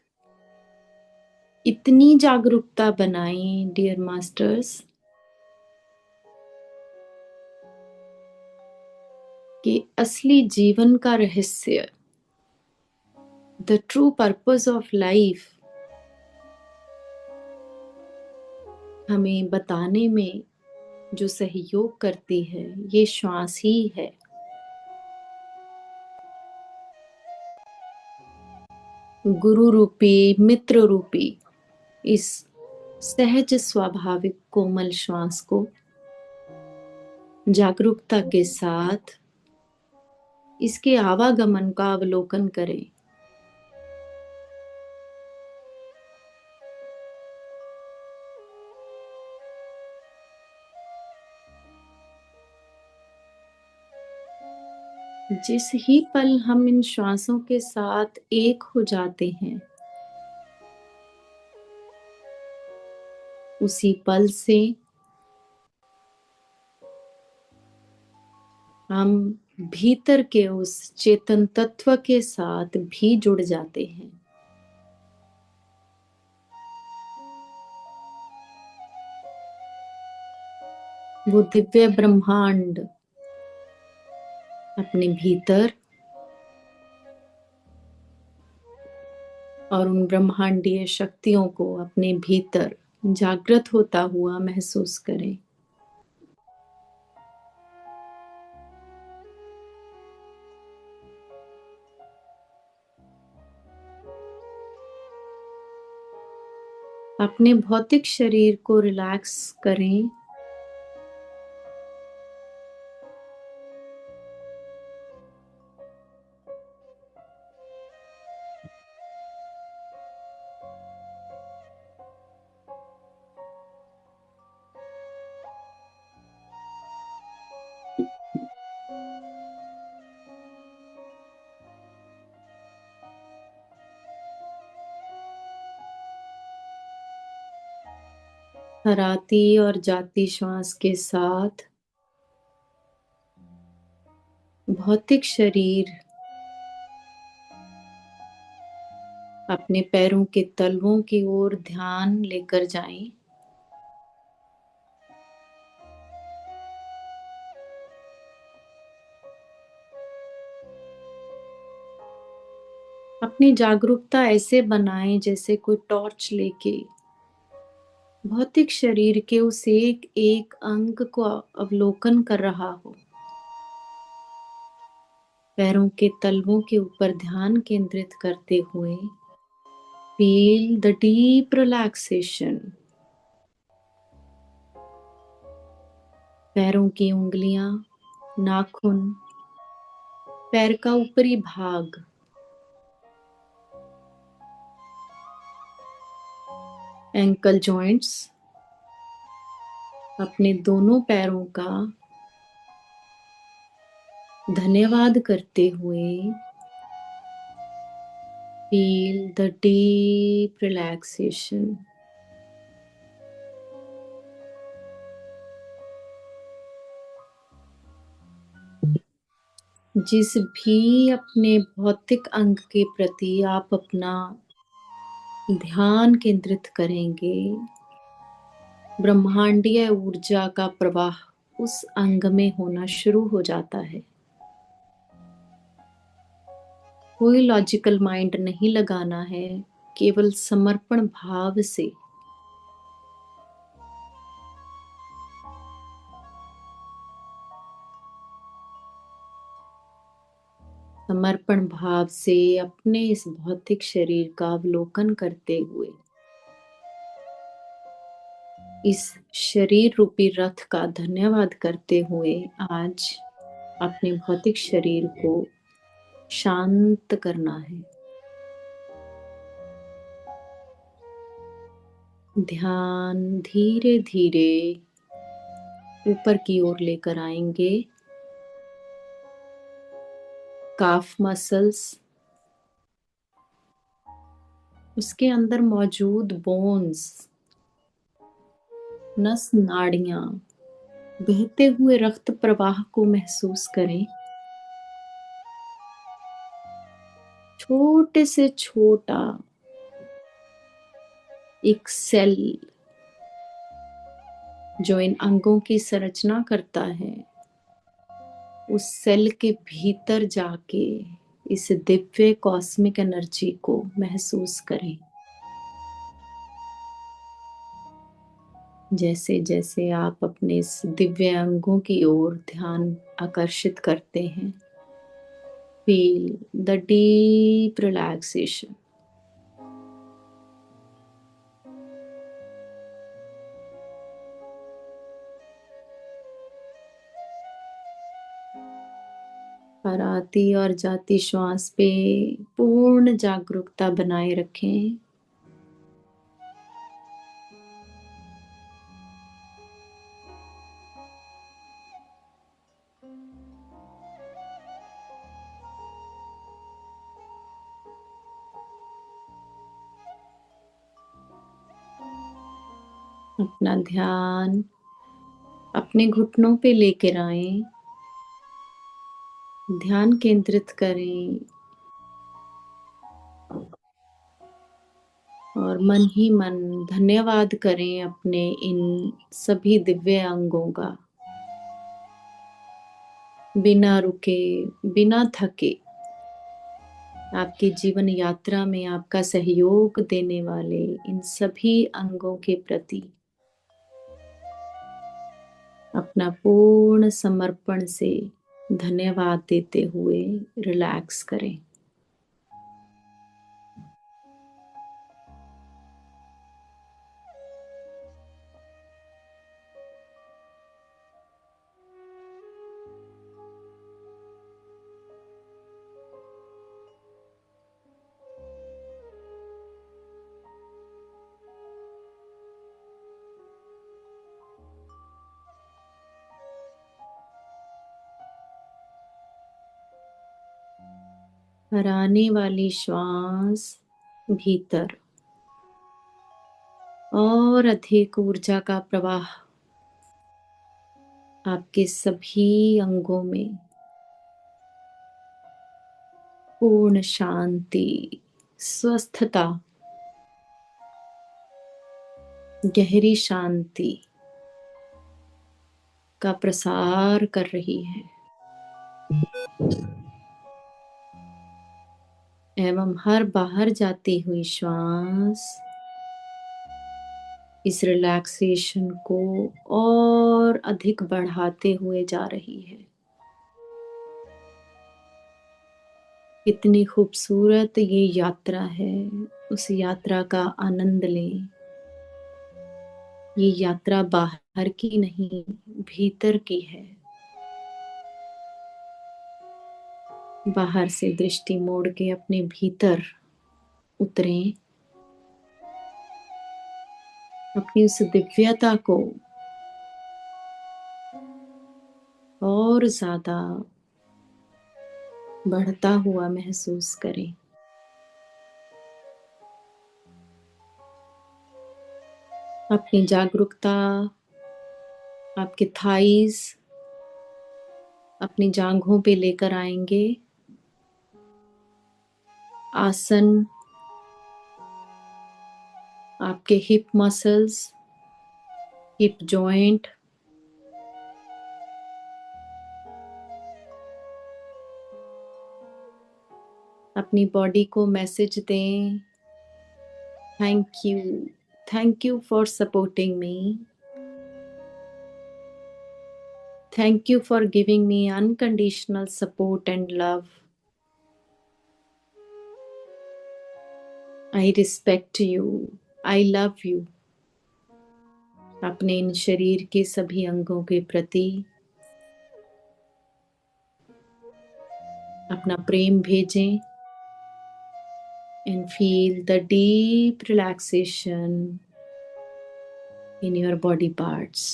Speaker 2: इतनी जागरूकता बनाएं डियर मास्टर्स, कि असली जीवन का रहस्य, the true purpose of life, हमें बताने में जो सहयोग करती है ये श्वास ही है। गुरु रूपी, मित्र रूपी इस सहज स्वाभाविक कोमल श्वास को जागरूकता के साथ इसके आवागमन का अवलोकन करें। जिस ही पल हम इन श्वासों के साथ एक हो जाते हैं, उसी पल से हम भीतर के उस चेतन तत्व के साथ भी जुड़ जाते हैं। वो दिव्य ब्रह्मांड अपने भीतर और उन ब्रह्मांडीय शक्तियों को अपने भीतर जागृत होता हुआ महसूस करें। अपने भौतिक शरीर को रिलैक्स करें। हर आती और जाती श्वास के साथ भौतिक शरीर अपने पैरों के तलवों की ओर ध्यान लेकर जाएं। अपनी जागरूकता ऐसे बनाएं जैसे कोई टॉर्च लेके भौतिक शरीर के उस एक एक अंग को अवलोकन कर रहा हो। पैरों के तलवों के ऊपर ध्यान केंद्रित करते हुए फील द डीप रिलैक्सेशन। पैरों की उंगलियां, नाखून, पैर का ऊपरी भाग, एंकल जॉइंट्स, अपने दोनों पैरों का धन्यवाद करते हुए feel the deep relaxation. जिस भी अपने भौतिक अंग के प्रति आप अपना ध्यान केंद्रित करेंगे, ब्रह्मांडीय ऊर्जा का प्रवाह उस अंग में होना शुरू हो जाता है। कोई लॉजिकल माइंड नहीं लगाना है, केवल समर्पण भाव से समर्पण भाव से अपने इस भौतिक शरीर का अवलोकन करते हुए इस शरीर रूपी रथ का धन्यवाद करते हुए आज अपने भौतिक शरीर को शांत करना है। ध्यान धीरे धीरे ऊपर की ओर लेकर आएंगे। काफ मसल्स, उसके अंदर मौजूद बोन्स, नस नाड़ियां, बहते हुए रक्त प्रवाह को महसूस करें। छोटे से छोटा एक सेल जो इन अंगों की संरचना करता है, उस सेल के भीतर जाके इस दिव्य कॉस्मिक एनर्जी को महसूस करें। जैसे जैसे आप अपने इस दिव्य अंगों की ओर ध्यान आकर्षित करते हैं, फील द डीप रिलैक्सेशन। और आती और जाती श्वास पे पूर्ण जागरूकता बनाए रखें। अपना ध्यान अपने घुटनों पे लेकर आएं, ध्यान केंद्रित करें और मन ही मन धन्यवाद करें अपने इन सभी दिव्य अंगों का। बिना रुके, बिना थके, आपकी जीवन यात्रा में आपका सहयोग देने वाले इन सभी अंगों के प्रति अपना पूर्ण समर्पण से धन्यवाद देते हुए रिलैक्स करें। और आने वाली श्वास भीतर और अधिक ऊर्जा का प्रवाह आपके सभी अंगों में पूर्ण शांति, स्वस्थता, गहरी शांति का प्रसार कर रही है एवं हर बाहर जाती हुई श्वास इस रिलैक्सेशन को और अधिक बढ़ाते हुए जा रही है। कितनी खूबसूरत ये यात्रा है, उस यात्रा का आनंद लें। ये यात्रा बाहर की नहीं, भीतर की है। बाहर से दृष्टि मोड़ के अपने भीतर उतरें, अपनी उस दिव्यता को और ज्यादा बढ़ता हुआ महसूस करें। अपनी जागरूकता आपके थाइज, अपनी जांघों पे लेकर आएंगे। आसन आपके हिप मसल्स, हिप जॉइंट, अपनी बॉडी को मैसेज दें, thank you for supporting me, thank you for giving me unconditional support and love. I respect you, I love you. अपने इन शरीर के सभी अंगों के प्रति अपना प्रेम भेजें and feel the deep relaxation in your body parts.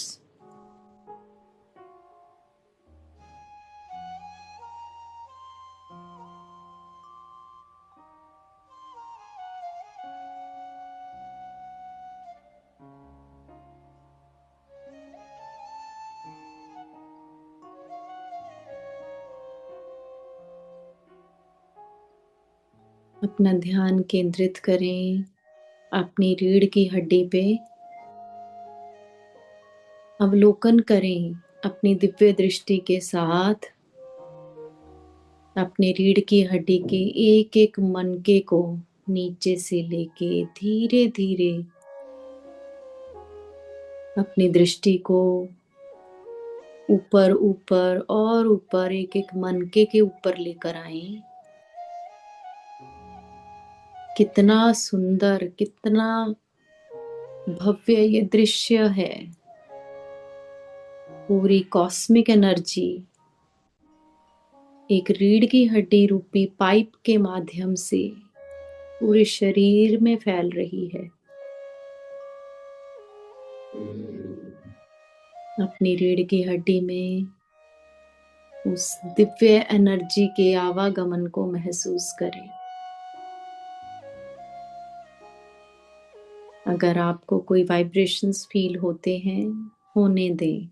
Speaker 2: अपना ध्यान केंद्रित करें अपनी रीढ़ की हड्डी पे। अवलोकन करें अपनी दिव्य दृष्टि के साथ अपने रीढ़ की हड्डी के एक एक मनके को नीचे से लेके धीरे धीरे अपनी दृष्टि को ऊपर ऊपर और ऊपर एक एक मनके के ऊपर लेकर आए। कितना सुंदर, कितना भव्य ये दृश्य है। पूरी कॉस्मिक एनर्जी एक रीढ़ की हड्डी रूपी पाइप के माध्यम से पूरे शरीर में फैल रही है। अपनी रीढ़ की हड्डी में उस दिव्य एनर्जी के आवागमन को महसूस करें। अगर आपको कोई वाइब्रेशंस फील होते हैं, होने दें।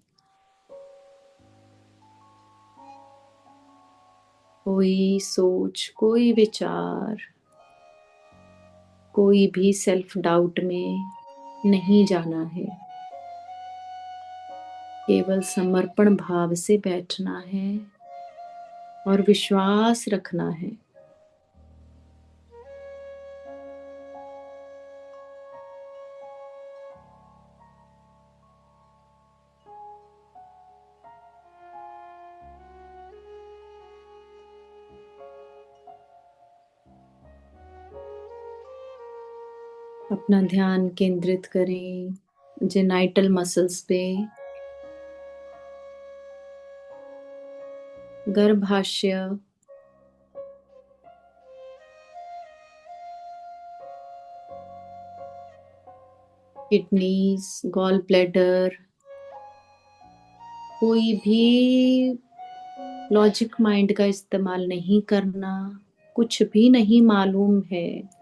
Speaker 2: कोई सोच, कोई विचार, कोई भी सेल्फ डाउट में नहीं जाना है। केवल समर्पण भाव से बैठना है और विश्वास रखना है। अपना ध्यान केंद्रित करें जेनाइटल मसल्स पे, गर्भाशय, किडनीज, गॉल ब्लैडर। कोई भी लॉजिक माइंड का इस्तेमाल नहीं करना। कुछ भी नहीं मालूम है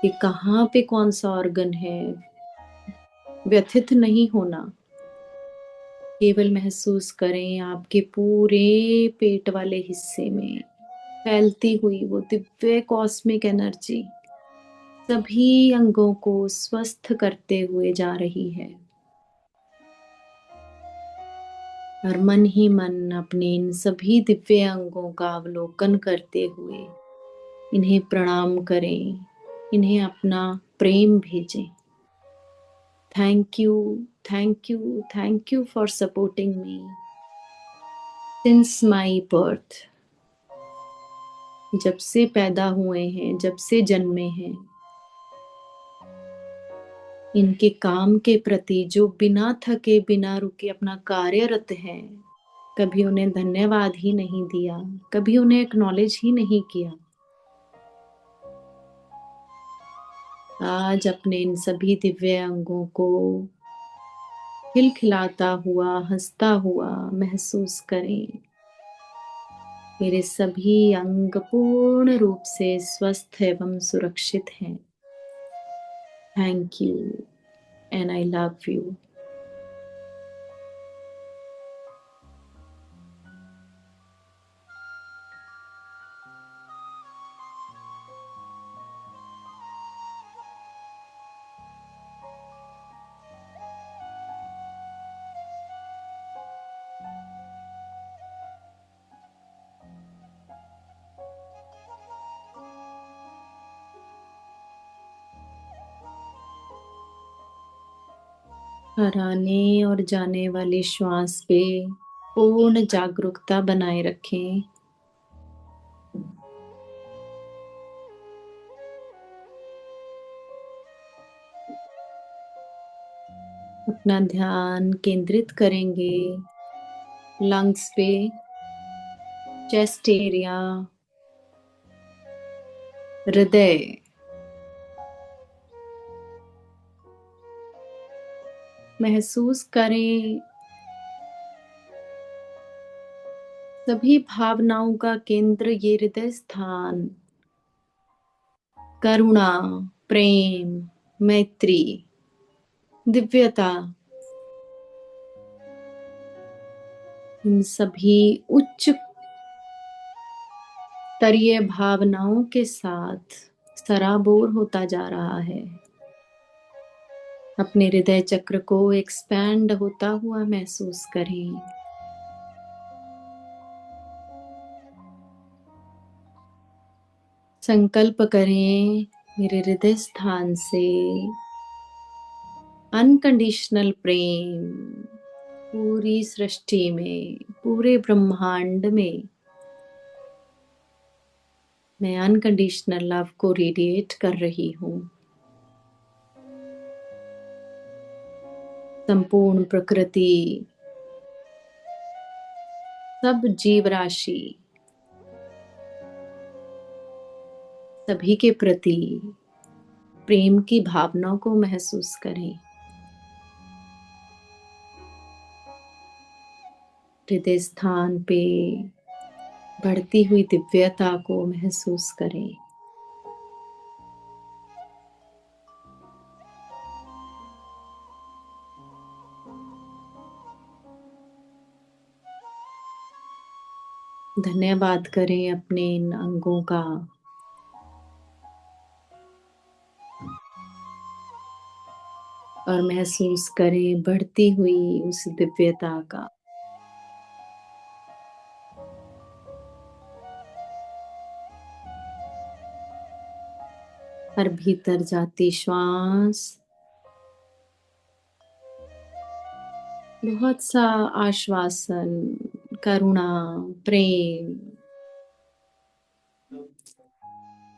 Speaker 2: कि कहाँ पे कौन सा ऑर्गन है। व्यथित नहीं होना। केवल महसूस करें आपके पूरे पेट वाले हिस्से में फैलती हुई वो दिव्य कॉस्मिक एनर्जी सभी अंगों को स्वस्थ करते हुए जा रही है। और मन ही मन अपने इन सभी दिव्य अंगों का अवलोकन करते हुए इन्हें प्रणाम करें, इन्हें अपना प्रेम भेजें। Thank you, thank you, thank you for supporting me since my birth. जब से पैदा हुए हैं, जब से जन्मे हैं, इनके काम के प्रति जो बिना थके बिना रुके अपना कार्यरत हैं, कभी उन्हें धन्यवाद ही नहीं दिया, कभी उन्हें एक्नॉलेज ही नहीं किया। आज अपने इन सभी दिव्य अंगों को खिलखिलाता हुआ, हंसता हुआ महसूस करें। मेरे सभी अंग पूर्ण रूप से स्वस्थ एवं सुरक्षित हैं। Thank you and I love you. हर आने और जाने वाले श्वास पे पूर्ण जागरूकता बनाए रखें। अपना ध्यान केंद्रित करेंगे लंग्स पे, चेस्ट एरिया, हृदय, महसूस करें सभी भावनाओं का केंद्र ये हृदय स्थान। करुणा, प्रेम, मैत्री, दिव्यता, इन सभी उच्च स्तरीय भावनाओं के साथ सराबोर होता जा रहा है। अपने हृदय चक्र को एक्सपैंड होता हुआ महसूस करें। संकल्प करें मेरे हृदय स्थान से अनकंडीशनल प्रेम पूरी सृष्टि में, पूरे ब्रह्मांड में मैं अनकंडीशनल लव को रेडिएट कर रही हूँ। संपूर्ण प्रकृति, सब जीव राशि, सभी के प्रति प्रेम की भावनाओं को महसूस करें। हृदय स्थान पे बढ़ती हुई दिव्यता को महसूस करें। धन्यवाद करें अपने इन अंगों का। और महसूस करें बढ़ती हुई उस दिव्यता का। हर भीतर जाती श्वास बहुत सा आश्वासन, करुणा, प्रेम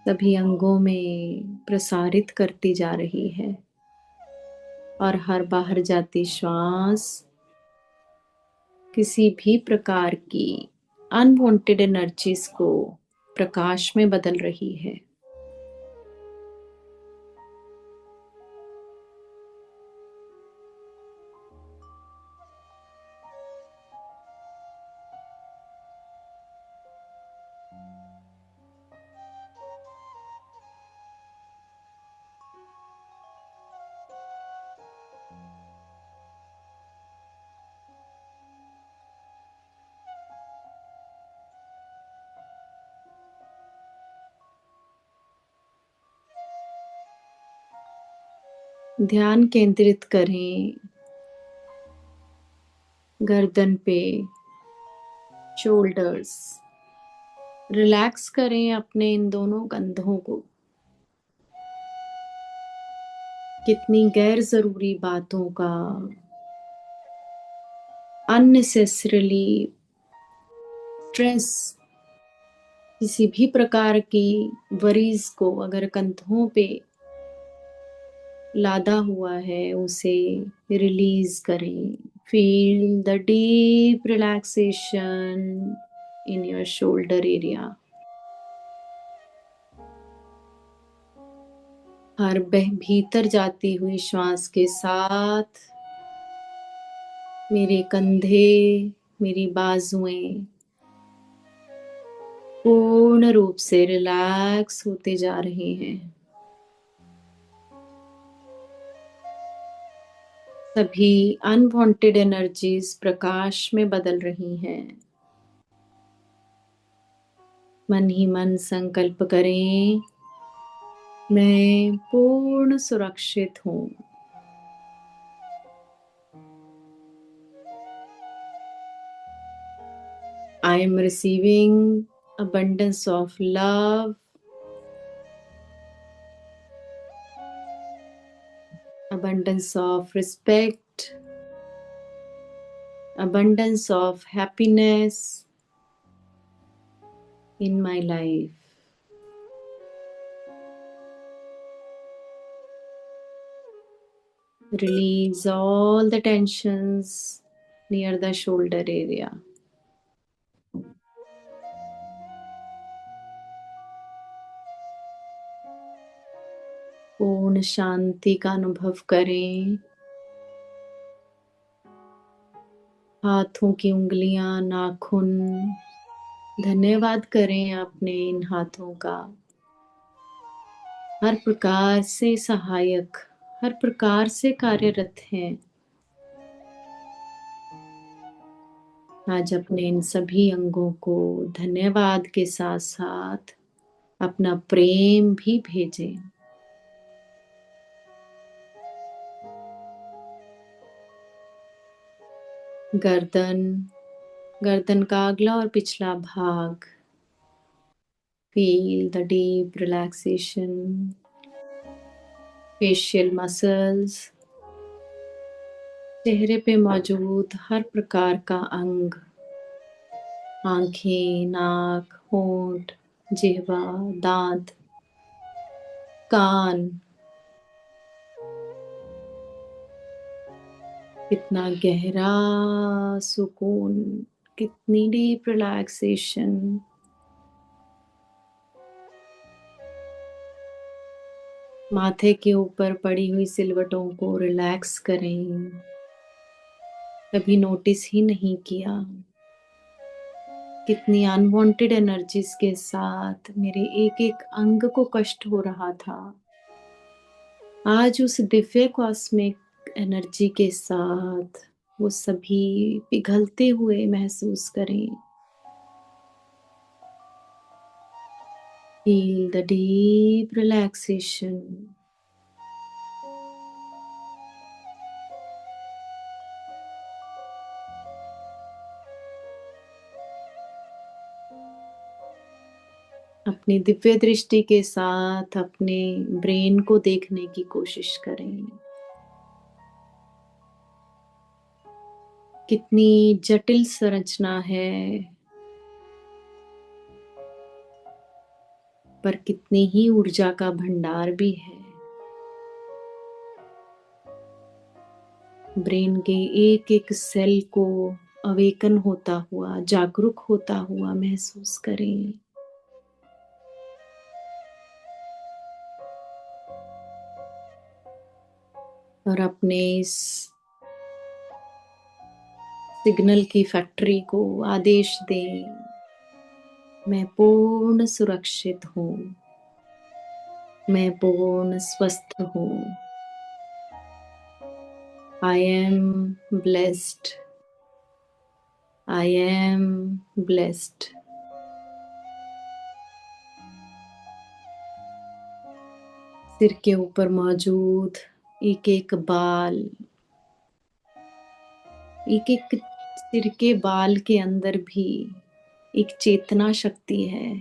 Speaker 2: सभी अंगों में प्रसारित करती जा रही है। और हर बाहर जाती श्वास किसी भी प्रकार की अनवांटेड एनर्जीज को प्रकाश में बदल रही है। ध्यान केंद्रित करें गर्दन पे, शोल्डर्स। रिलैक्स करें अपने इन दोनों कंधों को। कितनी गैर जरूरी बातों का, अननेसेसरीली स्ट्रेस, किसी भी प्रकार की वरीज को अगर कंधों पे लादा हुआ है उसे रिलीज करें। Feel the deep relaxation in your shoulder area. हर भीतर जाती हुई श्वास के साथ मेरे कंधे, मेरी बाजुएं पूर्ण रूप से रिलैक्स होते जा रहे हैं। सभी अनवांटेड एनर्जीज प्रकाश में बदल रही हैं। मन ही मन संकल्प करें, मैं पूर्ण सुरक्षित हूँ। I am receiving abundance of love, abundance of respect, abundance of happiness in my life. Release all the tensions near the shoulder area. पूर्ण शांति का अनुभव करें। हाथों की उंगलियां, नाखून, धन्यवाद करें अपने इन हाथों का। हर प्रकार से सहायक, हर प्रकार से कार्यरत हैं। आज अपने इन सभी अंगों को धन्यवाद के साथ साथ अपना प्रेम भी भेजें। गर्दन, गर्दन का अगला और पिछला भाग। Feel the deep relaxation, facial muscles, चेहरे पे मौजूद हर प्रकार का अंग, आंखें, नाक, होंठ, जिह्वा, दांत, कान, कितना गहरा सुकून, कितनी डीप रिलैक्सेशन। माथे के ऊपर पड़ी हुई सिलवटों को रिलैक्स करें। कभी नोटिस ही नहीं किया कितनी अनवांटेड एनर्जीज के साथ मेरे एक एक अंग को कष्ट हो रहा था। आज उस दिव्य कॉस्मिक एनर्जी के साथ वो सभी पिघलते हुए महसूस करें। Feel the deep relaxation. अपनी दिव्य दृष्टि के साथ अपने ब्रेन को देखने की कोशिश करें। कितनी जटिल संरचना है, पर कितनी ही ऊर्जा का भंडार भी है। ब्रेन के एक एक सेल को अवेकन होता हुआ, जागरूक होता हुआ महसूस करें। और अपने इस सिग्नल की फैक्ट्री को आदेश दें, मैं पूर्ण सुरक्षित हूँ, मैं पूर्ण स्वस्थ हूँ। I am blessed. I am blessed. सिर के ऊपर मौजूद एक एक बाल, एक एक सिर के बाल के अंदर भी एक चेतना शक्ति है।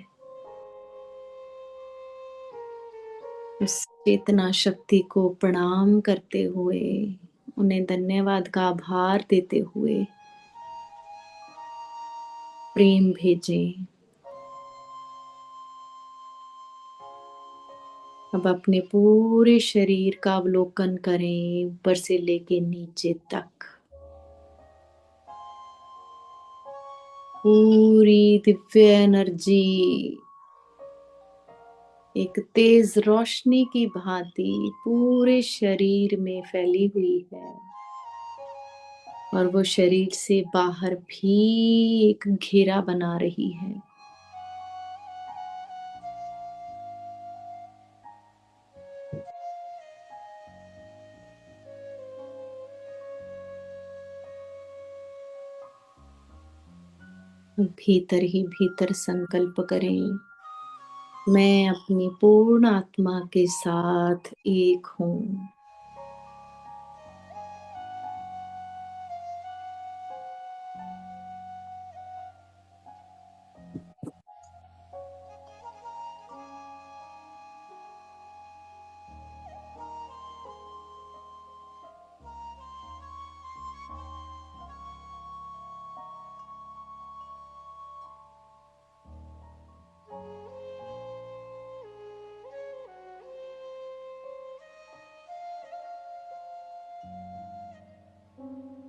Speaker 2: उस चेतना शक्ति को प्रणाम करते हुए, उन्हें धन्यवाद का आभार देते हुए प्रेम भेजें। अब अपने पूरे शरीर का अवलोकन करें, ऊपर से लेके नीचे तक। पूरी दिव्य एनर्जी एक तेज रोशनी की भांति पूरे शरीर में फैली हुई है, और वो शरीर से बाहर भी एक घेरा बना रही है। अब भीतर ही भीतर संकल्प करें, मैं अपनी पूर्ण आत्मा के साथ एक हूँ।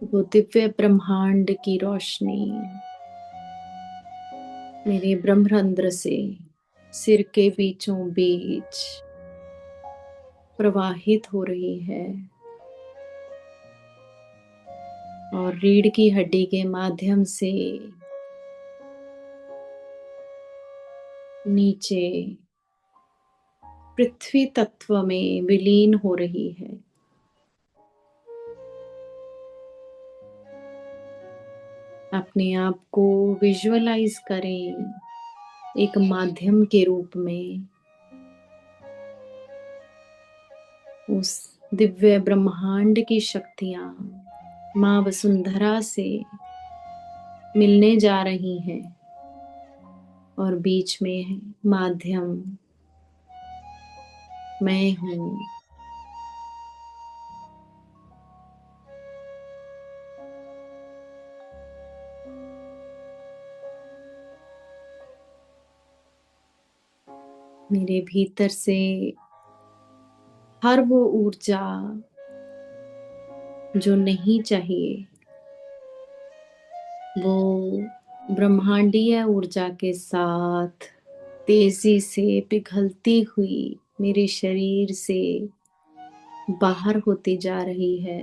Speaker 2: वो दिव्य ब्रह्मांड की रोशनी मेरे ब्रह्मरंध्र से सिर के बीचों बीच प्रवाहित हो रही है और रीढ़ की हड्डी के माध्यम से नीचे पृथ्वी तत्व में विलीन हो रही है। अपने आप को विजुअलाइज करें एक माध्यम के रूप में उस दिव्य ब्रह्मांड की शक्तियां माँ वसुंधरा से मिलने जा रही हैं और बीच में माध्यम मैं हूँ। मेरे भीतर से हर वो ऊर्जा जो नहीं चाहिए वो ब्रह्मांडीय ऊर्जा के साथ तेजी से पिघलती हुई मेरे शरीर से बाहर होती जा रही है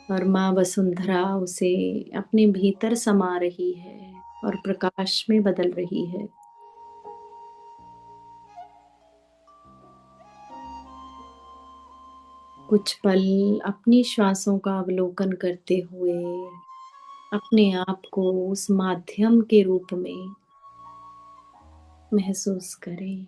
Speaker 2: और माँ वसुंधरा उसे अपने भीतर समा रही है और प्रकाश में बदल रही है। कुछ पल अपनी श्वासों का अवलोकन करते हुए अपने आप को उस माध्यम के रूप में महसूस करें।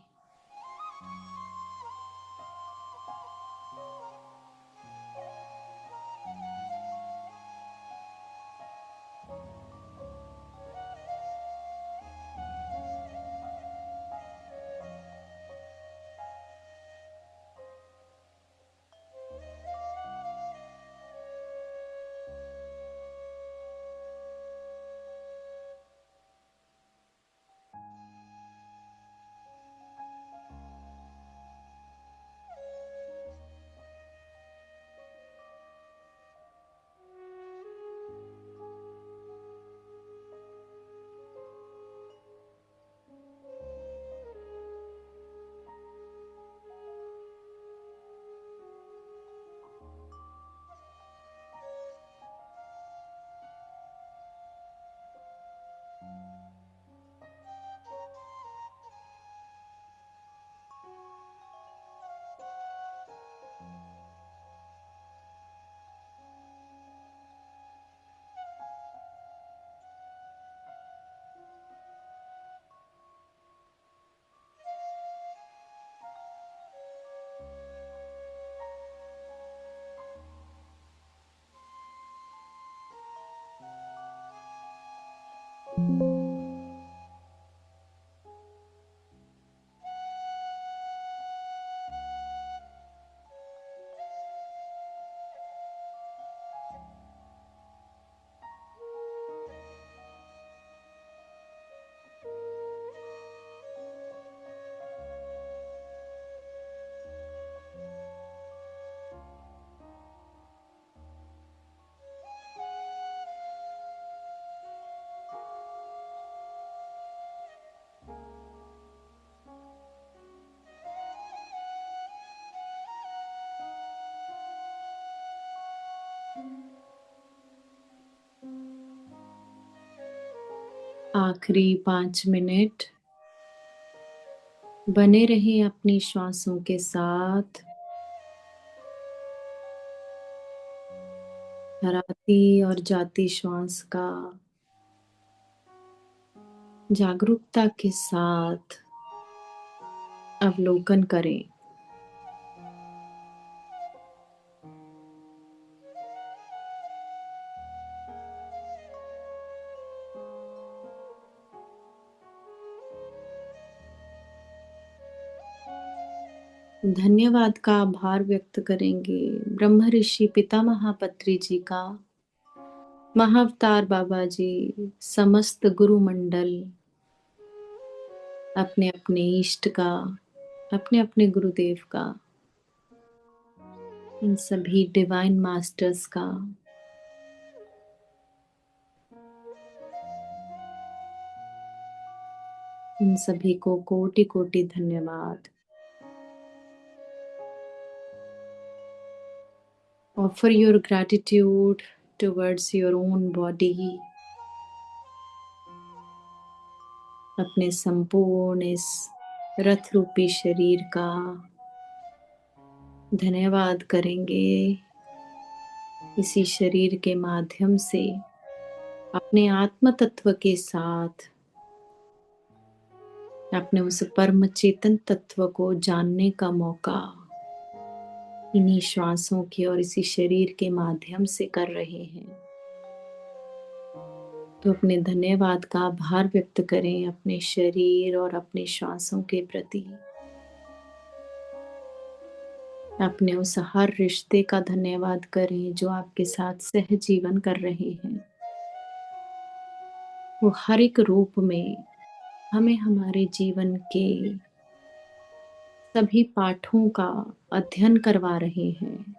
Speaker 2: आखिरी 5 मिनट बने रहें अपनी श्वासों के साथ। हर आती और जाती श्वास का जागरूकता के साथ अवलोकन करें। धन्यवाद का आभार व्यक्त करेंगे ब्रह्म ऋषि पितामह पत्री जी का, महाअवतार बाबा जी, समस्त गुरु मंडल, अपने अपने इष्ट का, अपने अपने गुरुदेव का, इन सभी डिवाइन मास्टर्स का, इन सभी को कोटि कोटि धन्यवाद। Offer your gratitude towards your own body, अपने संपूर्ण इस रथ रूपी शरीर का धन्यवाद करेंगे। इसी शरीर के माध्यम से अपने आत्म तत्व के साथ अपने उस परम चेतन तत्व को जानने का मौका इन्हीं श्वासों के और इसी शरीर के माध्यम से कर रहे हैं। तो अपने धन्यवाद का आभार व्यक्त करें अपने शरीर और अपने श्वासों के प्रति। अपने उस हर रिश्ते का धन्यवाद करें जो आपके साथ सहजीवन कर रहे हैं। वो हर एक रूप में हमें हमारे जीवन के सभी पाठों का अध्ययन करवा रहे हैं।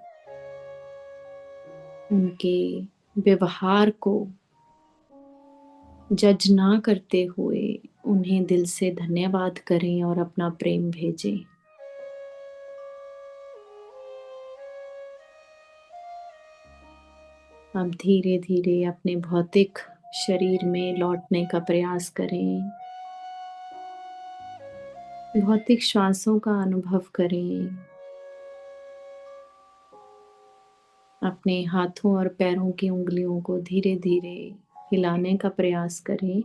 Speaker 2: उनके व्यवहार को जज ना करते हुए उन्हें दिल से धन्यवाद करें और अपना प्रेम भेजें। अब धीरे धीरे अपने भौतिक शरीर में लौटने का प्रयास करें। भौतिक श्वासों का अनुभव करें। अपने हाथों और पैरों की उंगलियों को धीरे धीरे हिलाने का प्रयास करें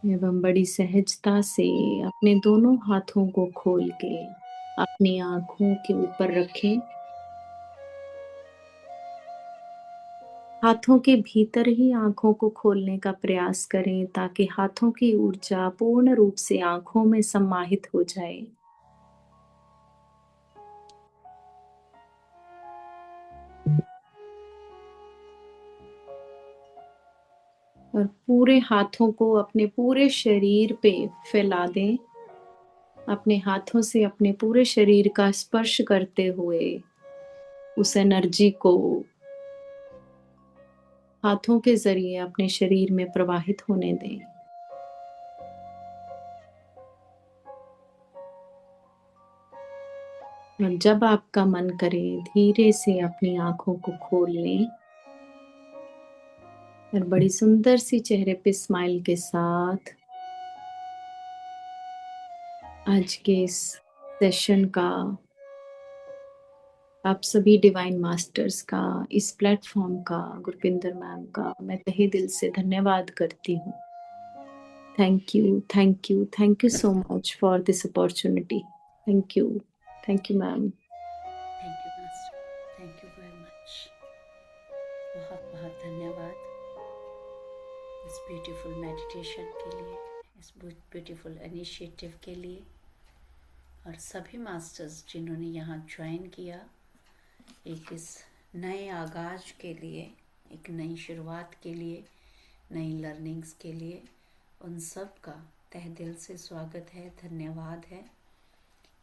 Speaker 2: एवं बड़ी सहजता से अपने दोनों हाथों को खोल के अपनी आंखों के ऊपर रखें। हाथों के भीतर ही आंखों को खोलने का प्रयास करें ताकि हाथों की ऊर्जा पूर्ण रूप से आंखों में समाहित हो जाए। और पूरे हाथों को अपने पूरे शरीर पे फैला दें। अपने हाथों से अपने पूरे शरीर का स्पर्श करते हुए उस एनर्जी को हाथों के जरिए अपने शरीर में प्रवाहित होने दें। और जब आपका मन करे धीरे से अपनी आंखों को खोल लें और बड़ी सुंदर सी चेहरे पे स्माइल के साथ आज के इस सेशन का, आप सभी डिवाइन मास्टर्स का, इस प्लेटफॉर्म का, गुरपिंदर मैम का मैं तहे दिल से धन्यवाद करती हूँ। Thank you, thank you, thank you so much for this opportunity. Thank you ma'am.
Speaker 1: Thank you master, thank you very much. बहुत बहुत धन्यवाद इस ब्यूटीफुल मेडिटेशन के लिए, इस ब्यूटीफुल इनिशिएटिव के लिए, और सभी मास्टर्स जिन्होंने यहाँ ज्वाइन किया एक इस नए आगाज के लिए, एक नई शुरुआत के लिए, नई लर्निंग्स के लिए, उन सब का तहे दिल से स्वागत है, धन्यवाद है।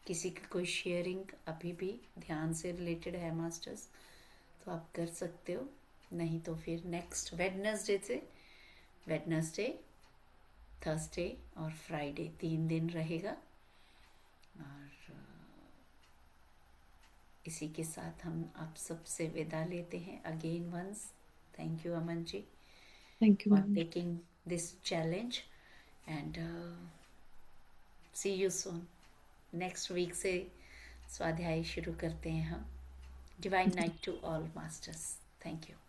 Speaker 1: किसी की कोई शेयरिंग अभी भी ध्यान से रिलेटेड है मास्टर्स तो आप कर सकते हो, नहीं तो फिर नेक्स्ट वेडनेसडे, थर्सडे और फ्राइडे 3 दिन रहेगा। और इसी के साथ हम आप सबसे विदा लेते हैं। Again once thank you Aman ji,
Speaker 2: thank you
Speaker 1: for
Speaker 2: ma'am.
Speaker 1: Taking this challenge and see you soon. Next week से स्वाध्याय शुरू करते हैं हम। Divine night to all masters. Thank you.